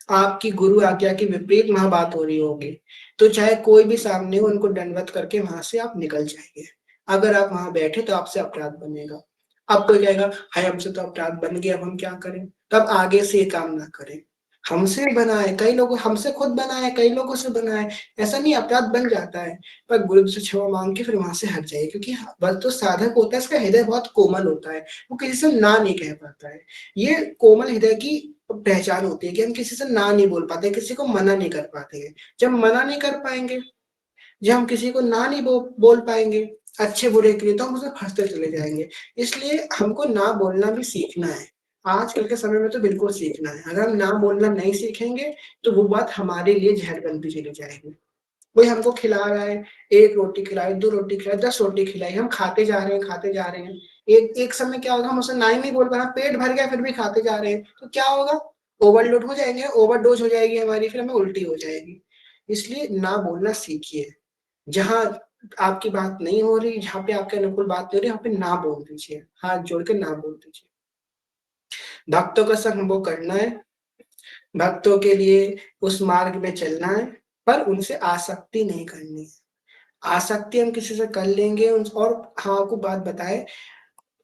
आपकी गुरु आज्ञा के विपरीत वहां बात हो रही होगी, तो चाहे कोई भी सामने हो, उनको दंडवत करके वहां से आप निकल जाएंगे। अगर आप वहां बैठे तो आपसे अपराध बनेगा। अब कोई कहेगा हाय हमसे तो अपराध बन गया, अब हम क्या करें? तब आगे से ये काम ना करें। हमसे बना है, कई लोगों हमसे खुद बना है, कई लोगों से बना है, ऐसा नहीं अपराध बन जाता है, पर गुरु से क्षमा मांग के फिर वहां से हट जाइए, क्योंकि बस तो साधक होता है, इसका हृदय बहुत कोमल होता है, वो किसी से ना नहीं कह पाता है। ये कोमल हृदय की पहचान होती है कि हम किसी से ना नहीं बोल पाते, किसी को मना नहीं कर पाते हैं। जब मना नहीं कर पाएंगे, जब हम किसी को ना नहीं बोल पाएंगे अच्छे बुरे के लिए, तो हम उसमें फंसते चले जाएंगे। इसलिए हमको ना बोलना भी सीखना है। आजकल के समय में तो बिल्कुल सीखना है। अगर हम ना बोलना नहीं सीखेंगे तो वो बात हमारे लिए जहर बनती चली जाएगी। कोई हमको खिला रहा है, 1 रोटी खिलाई, 2 रोटी खिलाई, 10 रोटी खिलाई, हम खाते जा रहे हैं, खाते जा रहे हैं। एक एक समय क्या होगा, हम उसे ना ही नहीं बोल पा रहे, पेट भर गया फिर भी खाते जा रहे हैं, तो क्या होगा? ओवरलोड हो जाएंगे, ओवरडोज हो जाएगी हमारी, फिर हमें उल्टी हो जाएगी। इसलिए ना बोलना सीखिए। जहाँ आपकी बात नहीं हो रही, जहाँ पे आपके अनुकूल बात नहीं हो रही, वहाँ पे ना बोल दीजिए, हाथ जोड़ के ना बोल दीजिए। भक्तों का संग हमको करना है, भक्तों के लिए उस मार्ग में चलना है, पर उनसे आसक्ति नहीं करनी है। आसक्ति हम किसी से कर लेंगे और हाँ, आपको बात बताएं,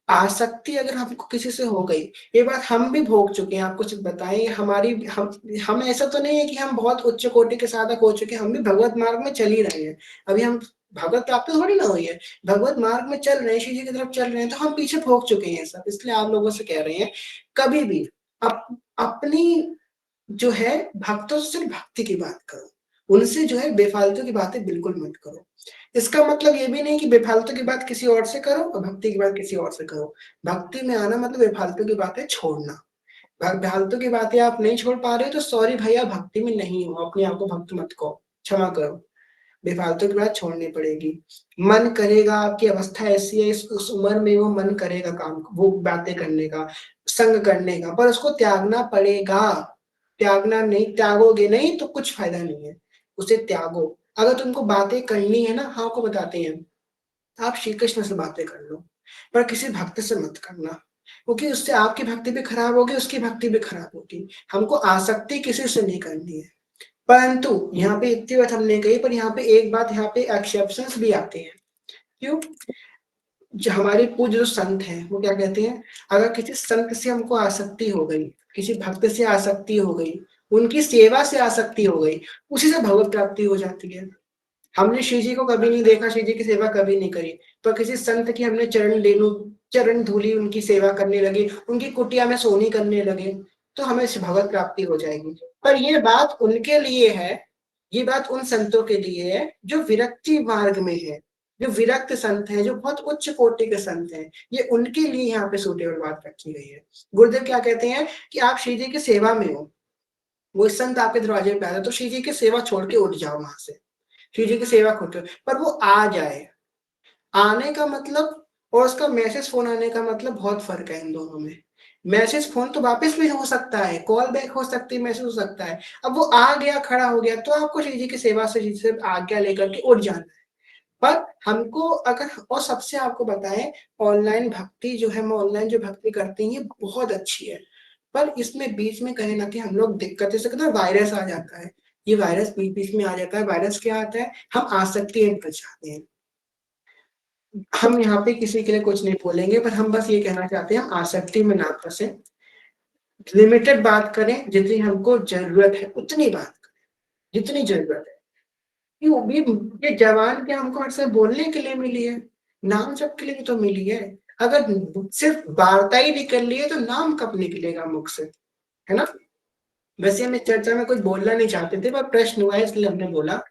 आसक्ति अगर हमको किसी से हो गई, ये बात हम भी भोग चुके हैं। आपको सिर्फ बताएं, हमारी हम ऐसा तो नहीं है कि हम बहुत उच्च कोटि के साधक हो चुके हैं, हम भी भगवत मार्ग में चल ही रहे हैं। अभी हम भगवत प्राप्ति थोड़ी ना हुई है, भगवत मार्ग में चल रहे हैं, शिव जी की तरफ चल रहे हैं, तो हम पीछे भोग चुके हैं सब। इसलिए आप लोगों से कह रहे हैं, कभी भी अपनी जो है भक्तों से सिर्फ भक्ति की बात करो, उनसे जो है बेफालतू की बातें बिल्कुल मत करो। इसका मतलब ये भी नहीं कि बेफालतू की बात किसी और से करो और भक्ति की बात किसी और से करो। भक्ति में आना मतलब बेफालतू की बातें छोड़ना। बेफालतू की बातें आप नहीं छोड़ पा रहे हो तो सॉरी भैया, भक्ति में नहीं हो, अपने आप को भक्त मत कहो, क्षमा करो। बेफालतू की बात छोड़नी पड़ेगी। मन करेगा, आपकी अवस्था ऐसी है, इस उस उम्र में वो मन करेगा काम, वो बातें करने का, संग करने का, पर उसको त्यागना पड़ेगा। त्यागना नहीं, त्यागोगे नहीं तो कुछ फायदा नहीं है, उसे त्यागो। अगर तुमको बातें करनी है ना, हाँ को बताते हैं, आप श्री कृष्ण से बातें कर लो, पर किसी भक्त से मत करना, क्योंकि उससे आपकी भक्ति भी खराब होगी, उसकी भक्ति भी खराब होगी। हमको आसक्ति किसी से नहीं करनी है। परंतु यहाँ पे इतनी बात हमने कही, पर यहाँ पे एक बात, यहाँ पे एक्सेप्शंस भी आते हैं। क्यों? जो हमारे पूज्य जो संत हैं वो क्या कहते हैं, अगर किसी संत से हमको आसक्ति हो गई, किसी भक्त से आसक्ति हो गई, उनकी सेवा से आसक्ति हो गई, उसी से भगवत प्राप्ति हो जाती है। हमने श्री जी को कभी नहीं देखा, श्री जी की सेवा कभी नहीं करी, पर किसी संत की हमने चरण धूली, उनकी सेवा करने लगे, उनकी कुटिया में सोनी करने लगे, तो हमें भगवत प्राप्ति हो जाएगी। पर ये बात उनके लिए है, ये बात उन संतों के लिए है जो विरक्ति मार्ग में है, जो विरक्त संत हैं, जो बहुत उच्च कोटि के संत हैं, ये उनके लिए यहाँ पे सूटेबल बात रखी गई है। गुरुदेव क्या कहते हैं कि आप श्री जी की सेवा में हो, वो संत आपके दरवाजे पे आ जाए तो श्री जी की सेवा छोड़ के उठ जाओ वहां से, श्री जी की सेवा खुद, पर वो आ जाए। आने का मतलब और उसका मैसेज फोन आने का मतलब बहुत फर्क है इन दोनों में। मैसेज फोन तो वापस भी हो सकता है, कॉल बैक हो सकती है, मैसेज हो सकता है। अब वो आ गया, खड़ा हो गया, तो आपको श्री जी की सेवा से आज्ञा लेकर के उठ जाना है। पर हमको अगर, और सबसे आपको बताएं, ऑनलाइन भक्ति जो है, हम ऑनलाइन जो भक्ति करते हैं ये बहुत अच्छी है, पर इसमें बीच में कहीं ना कहीं हम लोग दिक्कत, जैसे कहते हैं वायरस आ जाता है, ये वायरस बीच बीच में आ जाता है। वायरस क्या आता है, हम आसक्ति एंड पर जाते हैं। हम यहाँ पे किसी के लिए कुछ नहीं बोलेंगे, पर हम बस ये कहना चाहते हैं, हम आसक्ति में ना फंसे, लिमिटेड बात करें, जितनी हमको जरूरत है उतनी बात करें, जितनी जरूरत है। क्यों भी, ये जवान क्या हमको हर समय बोलने के लिए मिली है, नाम जप के लिए भी तो मिली है। अगर सिर्फ वार्ता ही नहीं कर ली है तो नाम कब निकलेगा मुख से, है ना? वैसे हम इस चर्चा में कुछ बोलना नहीं चाहते थे, पर प्रश्न हुआ है इसलिए हमने बोला।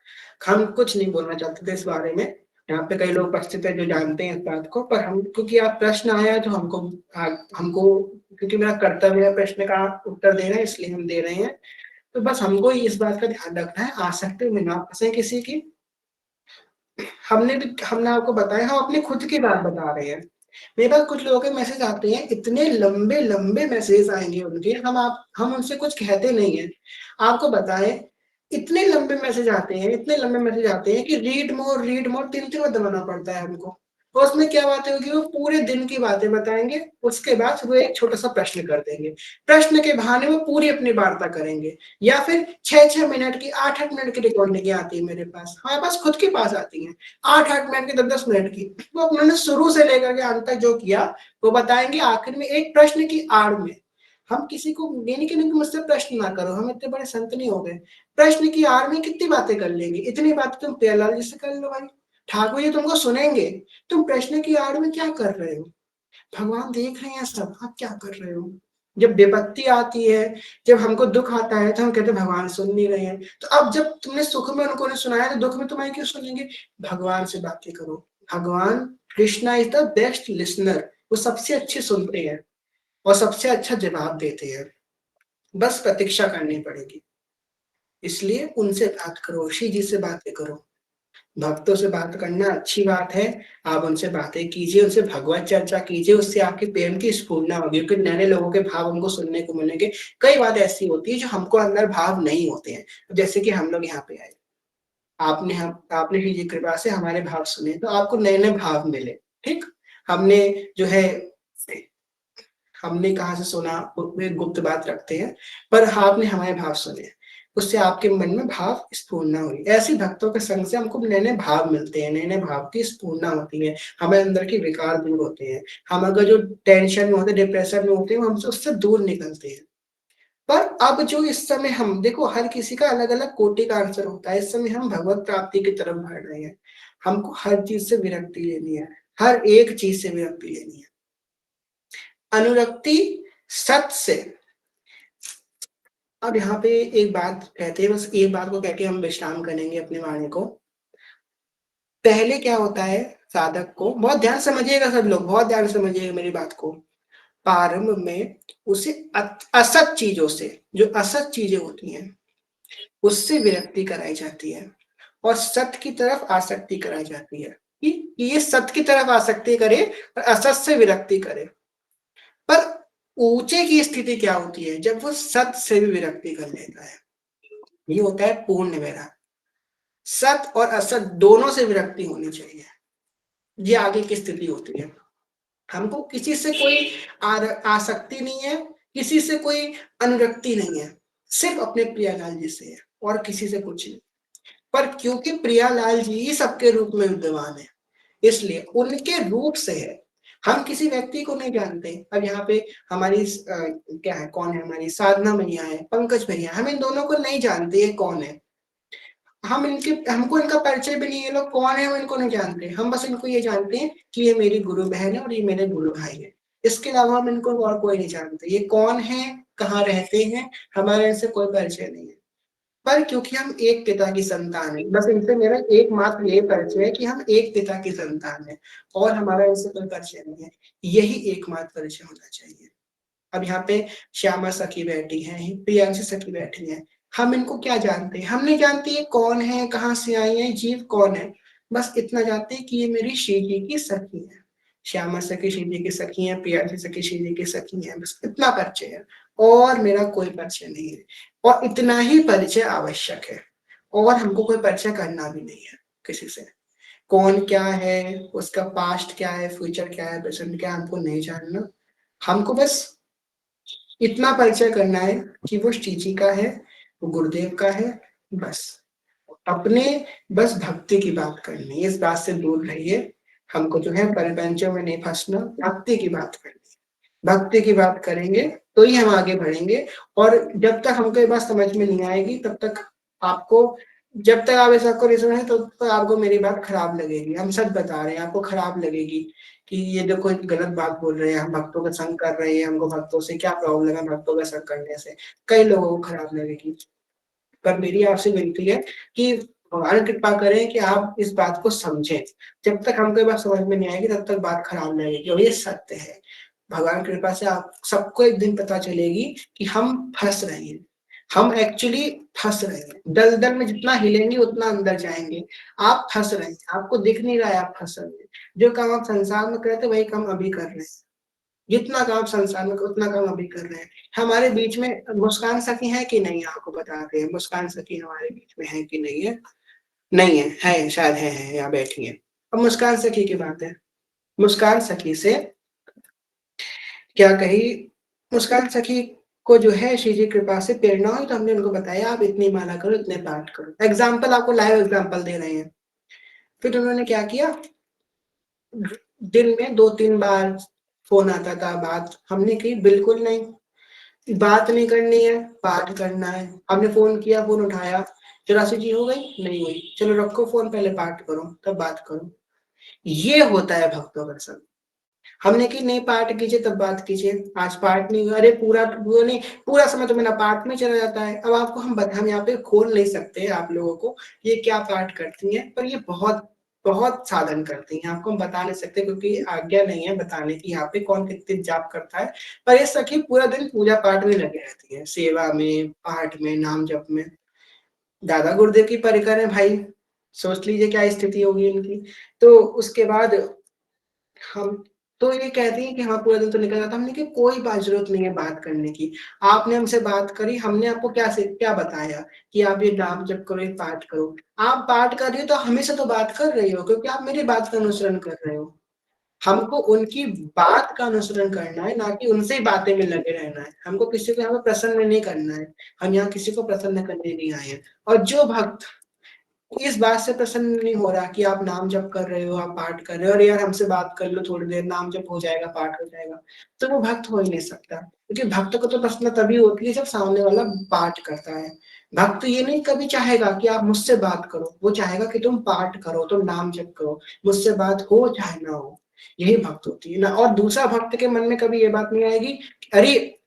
हम कुछ नहीं बोलना चाहते थे इस बारे में। यहाँ पे कई लोग उपस्थित है जो जानते हैं इस बात को, पर हम, क्योंकि आप प्रश्न आया है तो हमको क्योंकि मेरा कर्तव्य है प्रश्न का उत्तर देना, इसलिए हम दे रहे हैं। तो बस हमको इस बात का ध्यान रखना है, आसक्ति में ना फंसे किसी की। हमने आपको बताया, हम अपनी खुद की बात बता रहे हैं। मेरे पास कुछ लोगों के मैसेज आते हैं, इतने लंबे लंबे मैसेज आएंगे उनके, हम उनसे कुछ कहते नहीं है। आपको बताएं, इतने लंबे मैसेज आते हैं, इतने लंबे मैसेज आते हैं कि रीड मोर 3 3 बार दबाना पड़ता है हमको। और उसमें क्या बातें होगी, वो पूरे दिन की बातें बताएंगे, उसके बाद वो एक छोटा सा प्रश्न कर देंगे, प्रश्न के बहाने वो पूरी अपनी वार्ता करेंगे। या फिर 6-6 मिनट की, 8-8 मिनट की रिकॉर्डिंग आती है मेरे पास, हमारे पास खुद के पास आती है 8-8 मिनट की, 10-10 मिनट की। वो उन्होंने शुरू से लेकर के अंत तक जो किया वो बताएंगे। आखिर में एक प्रश्न की आड़ में हम किसी को ये नहीं कहेंगे मुझसे प्रश्न ना करो, हम इतने बड़े संत नहीं हो गए, प्रश्न की आड़ में कितनी बातें कर लेंगे, इतनी बातें तुम प्रियालाल जी से कर लो भाई, ठाकुर जी तुमको सुनेंगे, तुम प्रश्न की आड़ में क्या कर रहे हो, भगवान देख रहे हैं सब, आप क्या कर रहे हो। जब विपत्ति आती है, जब हमको दुख आता है तो हम कहते हैं भगवान सुन नहीं रहे हैं। तो अब जब तुमने सुख में उनको ने सुनाया तो दुख में तुम्हारे क्यों सुनेंगे, भगवान से बातें करो। भगवान Krishna is the best listener, वो सबसे अच्छे सुनते हैं और सबसे अच्छा जवाब देते हैं, बस प्रतीक्षा करनी पड़ेगी। इसलिए उनसे बात करो, श्री जी से बातें करो। भक्तों से बात करना अच्छी बात है, आप उनसे बातें कीजिए, उनसे भगवत चर्चा कीजिए, उससे आपके प्रेम की स्फूर्णा होगी, क्योंकि नए नए लोगों के भाव हमको सुनने को मिलेंगे। कई बात ऐसी होती है जो हमको अंदर भाव नहीं होते हैं, जैसे कि हम लोग यहाँ पे आए, आपने श्री जी कृपा से हमारे भाव सुने तो आपको नए नए भाव मिले, ठीक। हमने जो है, हमने कहाँ से सुना वे गुप्त बात रखते हैं, पर आपने हमारे भाव सुने, उससे आपके मन में भाव स्फूर्णा हुई। ऐसे भक्तों के संग से हमको नए नए भाव मिलते हैं, नए नए भाव की स्फूर्णा होती है, हमें अंदर के विकार दूर होते हैं, हम अगर जो टेंशन में होते हैं, डिप्रेशन में होते हैं, हमसे उससे दूर निकलते हैं। पर अब जो इस समय हम देखो, हर किसी का अलग अलग कोटि का आंसर होता है, इस समय हम भगवत प्राप्ति की तरफ बढ़ रहे हैं, हमको हर चीज से विरक्ति लेनी है, हर एक चीज से विरक्ति लेनी है, अनुरक्ति सत से। अब यहाँ पे एक बात कहते हैं, बस एक बात को कह के हम विश्राम करेंगे अपने वाणी को। पहले क्या होता है, साधक को बहुत ध्यान समझिएगा, सब लोग बहुत ध्यान समझिएगा मेरी बात को। प्रारंभ में उसे असत चीजों से, जो असत चीजें होती हैं उससे विरक्ति कराई जाती है और सत्य की तरफ आसक्ति कराई जाती है, कि ये सत्य की तरफ आसक्ति करे और असत से विरक्ति करे। पर ऊंचे की स्थिति क्या होती है, जब वो सत्य से भी विरक्ति कर लेता है, ये होता है पूर्ण वैराग्य। सत और असत दोनों से विरक्ति होनी चाहिए, ये आगे की स्थिति होती है। हमको किसी से कोई आसक्ति नहीं है, किसी से कोई अनुरक्ति नहीं है, सिर्फ अपने प्रियालाल जी से है और किसी से कुछ नहीं। पर क्योंकि प्रियालाल जी ही सबके रूप में विद्यमान है, इसलिए उनके रूप से है, हम किसी व्यक्ति को नहीं जानते। अब यहाँ पे हमारी क्या है, कौन है, हमारी साधना मैया है, पंकज भैया, हम इन दोनों को नहीं जानते ये कौन है, हमको इनका परिचय भी नहीं है, लोग कौन है हम इनको नहीं जानते, हम बस इनको ये जानते हैं कि ये मेरी गुरु बहन है और ये मेरे गुरु भाई है, इसके अलावा हम इनको और कोई नहीं जानते, ये कौन है, कहाँ रहते हैं, हमारे इनसे कोई परिचय नहीं है। पर क्योंकि हम एक पिता की संतान है, बस इनसे मेरा एकमात्र ये परिचय है कि हम एक पिता की संतान है और हमारा इनसे कोई परिचय नहीं है, यही एकमात्र परिचय होना चाहिए। अब यहाँ पे श्यामा सखी बैठी है, प्रियांशी सखी बैठी है, हम इनको क्या जानते हैं, हम नहीं जानते ये कौन है, कहाँ से आई है, जीव कौन है, बस इतना जानते हैं कि ये मेरी श्री जी की सखी है, श्यामा सखी श्री जी की सखी है, प्रियांशी सखी श्री जी की सखी है, बस इतना परिचय है और मेरा कोई परिचय नहीं है। और इतना ही परिचय आवश्यक है, और हमको कोई परिचय करना भी नहीं है किसी से। कौन क्या है, उसका पास्ट क्या है, फ्यूचर क्या है, प्रेजेंट क्या है, हमको नहीं जानना, हमको बस इतना परिचय करना है कि वो श्री जी का है, वो गुरुदेव का है, बस अपने बस भक्ति की बात करनी है, इस बात से दूर रहिए, हमको जो है परिपंचों में नहीं फंसना, भक्ति की बात करनी है, भक्ति की बात करेंगे तो ही हम आगे बढ़ेंगे। और जब तक हमको ये बात समझ में नहीं आएगी तब तक आपको, जब तक आप ऐसा करो सुने तो आपको मेरी बात खराब लगेगी, हम सच बता रहे हैं, आपको खराब लगेगी कि ये देखो गलत बात बोल रहे हैं, हम भक्तों का संग कर रहे हैं, हमको भक्तों से क्या प्रॉब्लम है, भक्तों का संग करने से कई लोगों को खराब लगेगी। पर मेरी आपसे विनती है कि भगवान कृपा करें कि आप इस बात को समझें, जब तक हमको ये बात समझ में नहीं आएगी तब तक बात खराब लगेगी, और ये सत्य है। भगवान कृपा से आप सबको एक दिन पता चलेगी कि हम फंस रहे हैं, हम एक्चुअली फंस रहे हैं, दलदल में जितना हिलेंगे उतना अंदर जाएंगे, आप फंस रहे हैं, आपको दिख नहीं रहा है आप फंस रहे हैं, जो काम आप संसार में करते वही काम अभी कर रहे हैं, जितना काम संसार में उतना काम अभी कर रहे हैं। हमारे बीच में मुस्कान सखी है कि नहीं, आपको बताते हैं, मुस्कान सखी हमारे बीच में है कि नहीं है, नहीं है, शायद है यहाँ बैठी है। अब मुस्कान सखी की बात है, मुस्कान सखी से क्या कही, मुस्कान सखी को जो है श्री जी कृपा से प्रेरणा हुई, तो हमने उनको बताया आप इतनी माला करो, इतने पाठ करो। एग्जाम्पल आपको लाइव एग्जाम्पल दे रहे हैं। फिर उन्होंने क्या किया, दिन में 2-3 बार फोन आता था, बात हमने की बिल्कुल नहीं, बात नहीं करनी है, पाठ करना है। हमने फोन किया, फोन उठाया, 84 जी हो गई, नहीं हुई, चलो रखो फोन, पहले पाठ करो तब बात करो। ये होता है भक्तों का संग। हमने की नहीं, पाठ कीजिए तब बात कीजिए, आज पाठ नहीं हुआ, अरे पूरा वो नहीं, पूरा समय तो मेरा पाठ में चला जाता है। अब आपको हम यहाँ पे खोल नहीं सकते आप लोगों को ये क्या पाठ करती हैं, पर ये बहुत बहुत साधन करती हैं, आपको हम बता नहीं सकते क्योंकि आज्ञा नहीं है बताने की यहाँ पे कौन कितने जाप करता है। पर ये सखी पूरा दिन पूजा पाठ में लगे रहती है, सेवा में, पाठ में, नाम जप में। दादा गुरुदेव की परिकर है भाई, सोच लीजिए क्या स्थिति होगी इनकी। तो उसके बाद हम तो ये कहती हैं कि हाँ पूरा दिन तो निकल जाता। हमने कि कोई बात जरूरत नहीं है बात करने की, आपने हमसे बात करी, हमने आपको क्या बताया कि आप ये नाम जप करो, ये पाठ करो। आप पाठ कर रही हो तो हमें से तो बात कर रही हो, क्योंकि आप मेरी बात का अनुसरण कर रहे हो। हमको उनकी बात का अनुसरण करना है, ना कि उनसे ही बातें में लगे रहना है। हमको किसी को यहाँ पे प्रसन्न नहीं करना है, हम यहाँ किसी को प्रसन्न करने नहीं आए हैं। और जो भक्त इस बात से प्रसन्न नहीं हो रहा कि आप नाम जप कर रहे हो, आप पाठ कर रहे हो, और यार हमसे बात कर लो थोड़ी देर, नाम जप हो जाएगा, पाठ हो जाएगा, तो वो भक्त हो ही नहीं सकता। क्योंकि भक्त को तो प्रसन्न तभी होती है जब सामने वाला पाठ करता है। भक्त ये नहीं कभी चाहेगा कि आप मुझसे बात करो, वो चाहेगा कि तुम पाठ करो, तुम नाम जप करो, मुझसे बात हो चाहे ना हो। यही भक्त होती है ना। और दूसरा भक्त के मन में कभी ये बात नहीं आएगी अरे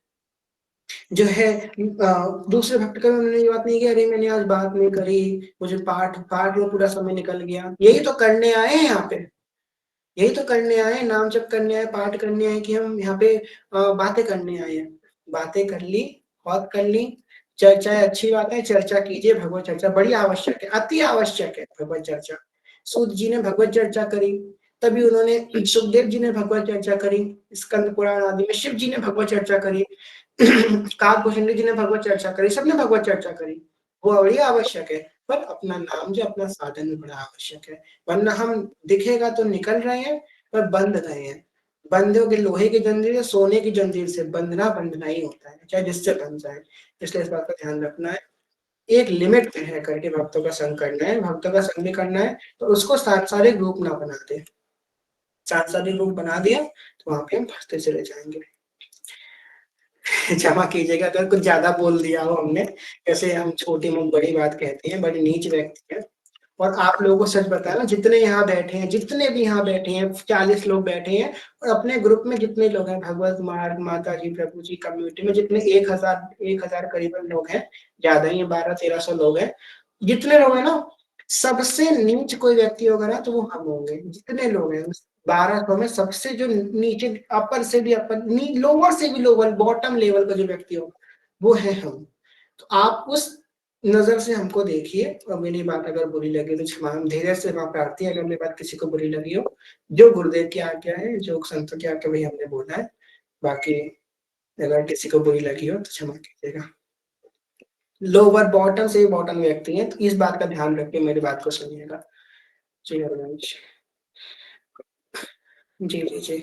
जो है दूसरे भक्त का उन्होंने ये बात नहीं की, अरे मैंने आज बात नहीं करी, मुझे पाठ पाठ में पूरा समय निकल गया। यही तो करने आए हैं यहाँ पे, यही तो करने आए हैं, नाम जप करने आए, पाठ करने आए कि हम यहाँ पे बातें करने आए हैं। बातें कर ली, बहुत कर ली, चर्चा है, अच्छी बात है, चर्चा कीजिए, भगवत चर्चा बड़ी आवश्यक है, अति आवश्यक है भगवत चर्चा। सूत जी ने भगवत चर्चा करी, तभी उन्होंने सुखदेव जी ने भगवत चर्चा करी, स्कंद पुराण आदि में शिव जी ने भगवत चर्चा करी, काकभूषण जी ने भगवत चर्चा करी, सबने भगवत चर्चा करी। वो बड़ी आवश्यक है, पर अपना नाम जो अपना साधन बड़ा आवश्यक है। वरना हम दिखेगा तो निकल रहे हैं, पर बंध रहे हैं। बंधे के लोहे की जंजीर या सोने की जंजीर से बंधना बंधना ही होता है, चाहे जिससे बंध जाए। इसलिए इस बात का ध्यान रखना है, एक लिमिट तय है करके भक्तों का संग करना है। भक्तों का संग भी करना है तो उसको सांसारिक रूप ना बना दे, सांसारिक रूप बना दिया तो वहां पे हम फंसते चले जाएंगे। क्षमा कीजिएगा अगर कुछ ज्यादा बोल दिया हो हमने, जैसे हम छोटी मुंह बड़ी बात कहते हैं, बड़ी नीच व्यक्ति है। और आप लोगों को सच बताया ना, जितने यहाँ बैठे हैं, जितने भी यहाँ बैठे हैं, 40 लोग बैठे हैं, और अपने ग्रुप में जितने लोग हैं, भगवत मार्ग, माता जी, प्रभु जी कम्युनिटी में जितने 1000 करीबन लोग हैं, ज्यादा ही 1200-1300 लोग हैं, जितने लोग हैं ना, सबसे नीच कोई व्यक्ति होगा ना तो वो हम होंगे। जितने लोग हैं 1200 में सबसे जो नीचे, अपर से भी अपर, लोअर से भी लोअर, बॉटम लेवल का जो व्यक्ति होगा वो है हम। तो आप उस नजर से हमको देखिए। और मेरी बात अगर बुरी लगी तो क्षमा, हम धीरे से वहां प्रार्थी है, अगर मेरी बात किसी को बुरी लगी हो, जो गुरुदेव की आज्ञा है, जो संतों की आज्ञा वही हमने बोला है। बाकी अगर किसी को बुरी लगी हो तो क्षमा कीजिएगा। लोअर बॉटम से बॉटम व्यक्ति हैं, तो इस बात का ध्यान रख के मेरी बात को सुनिएगा। जी हरिवंश। जी जी जी।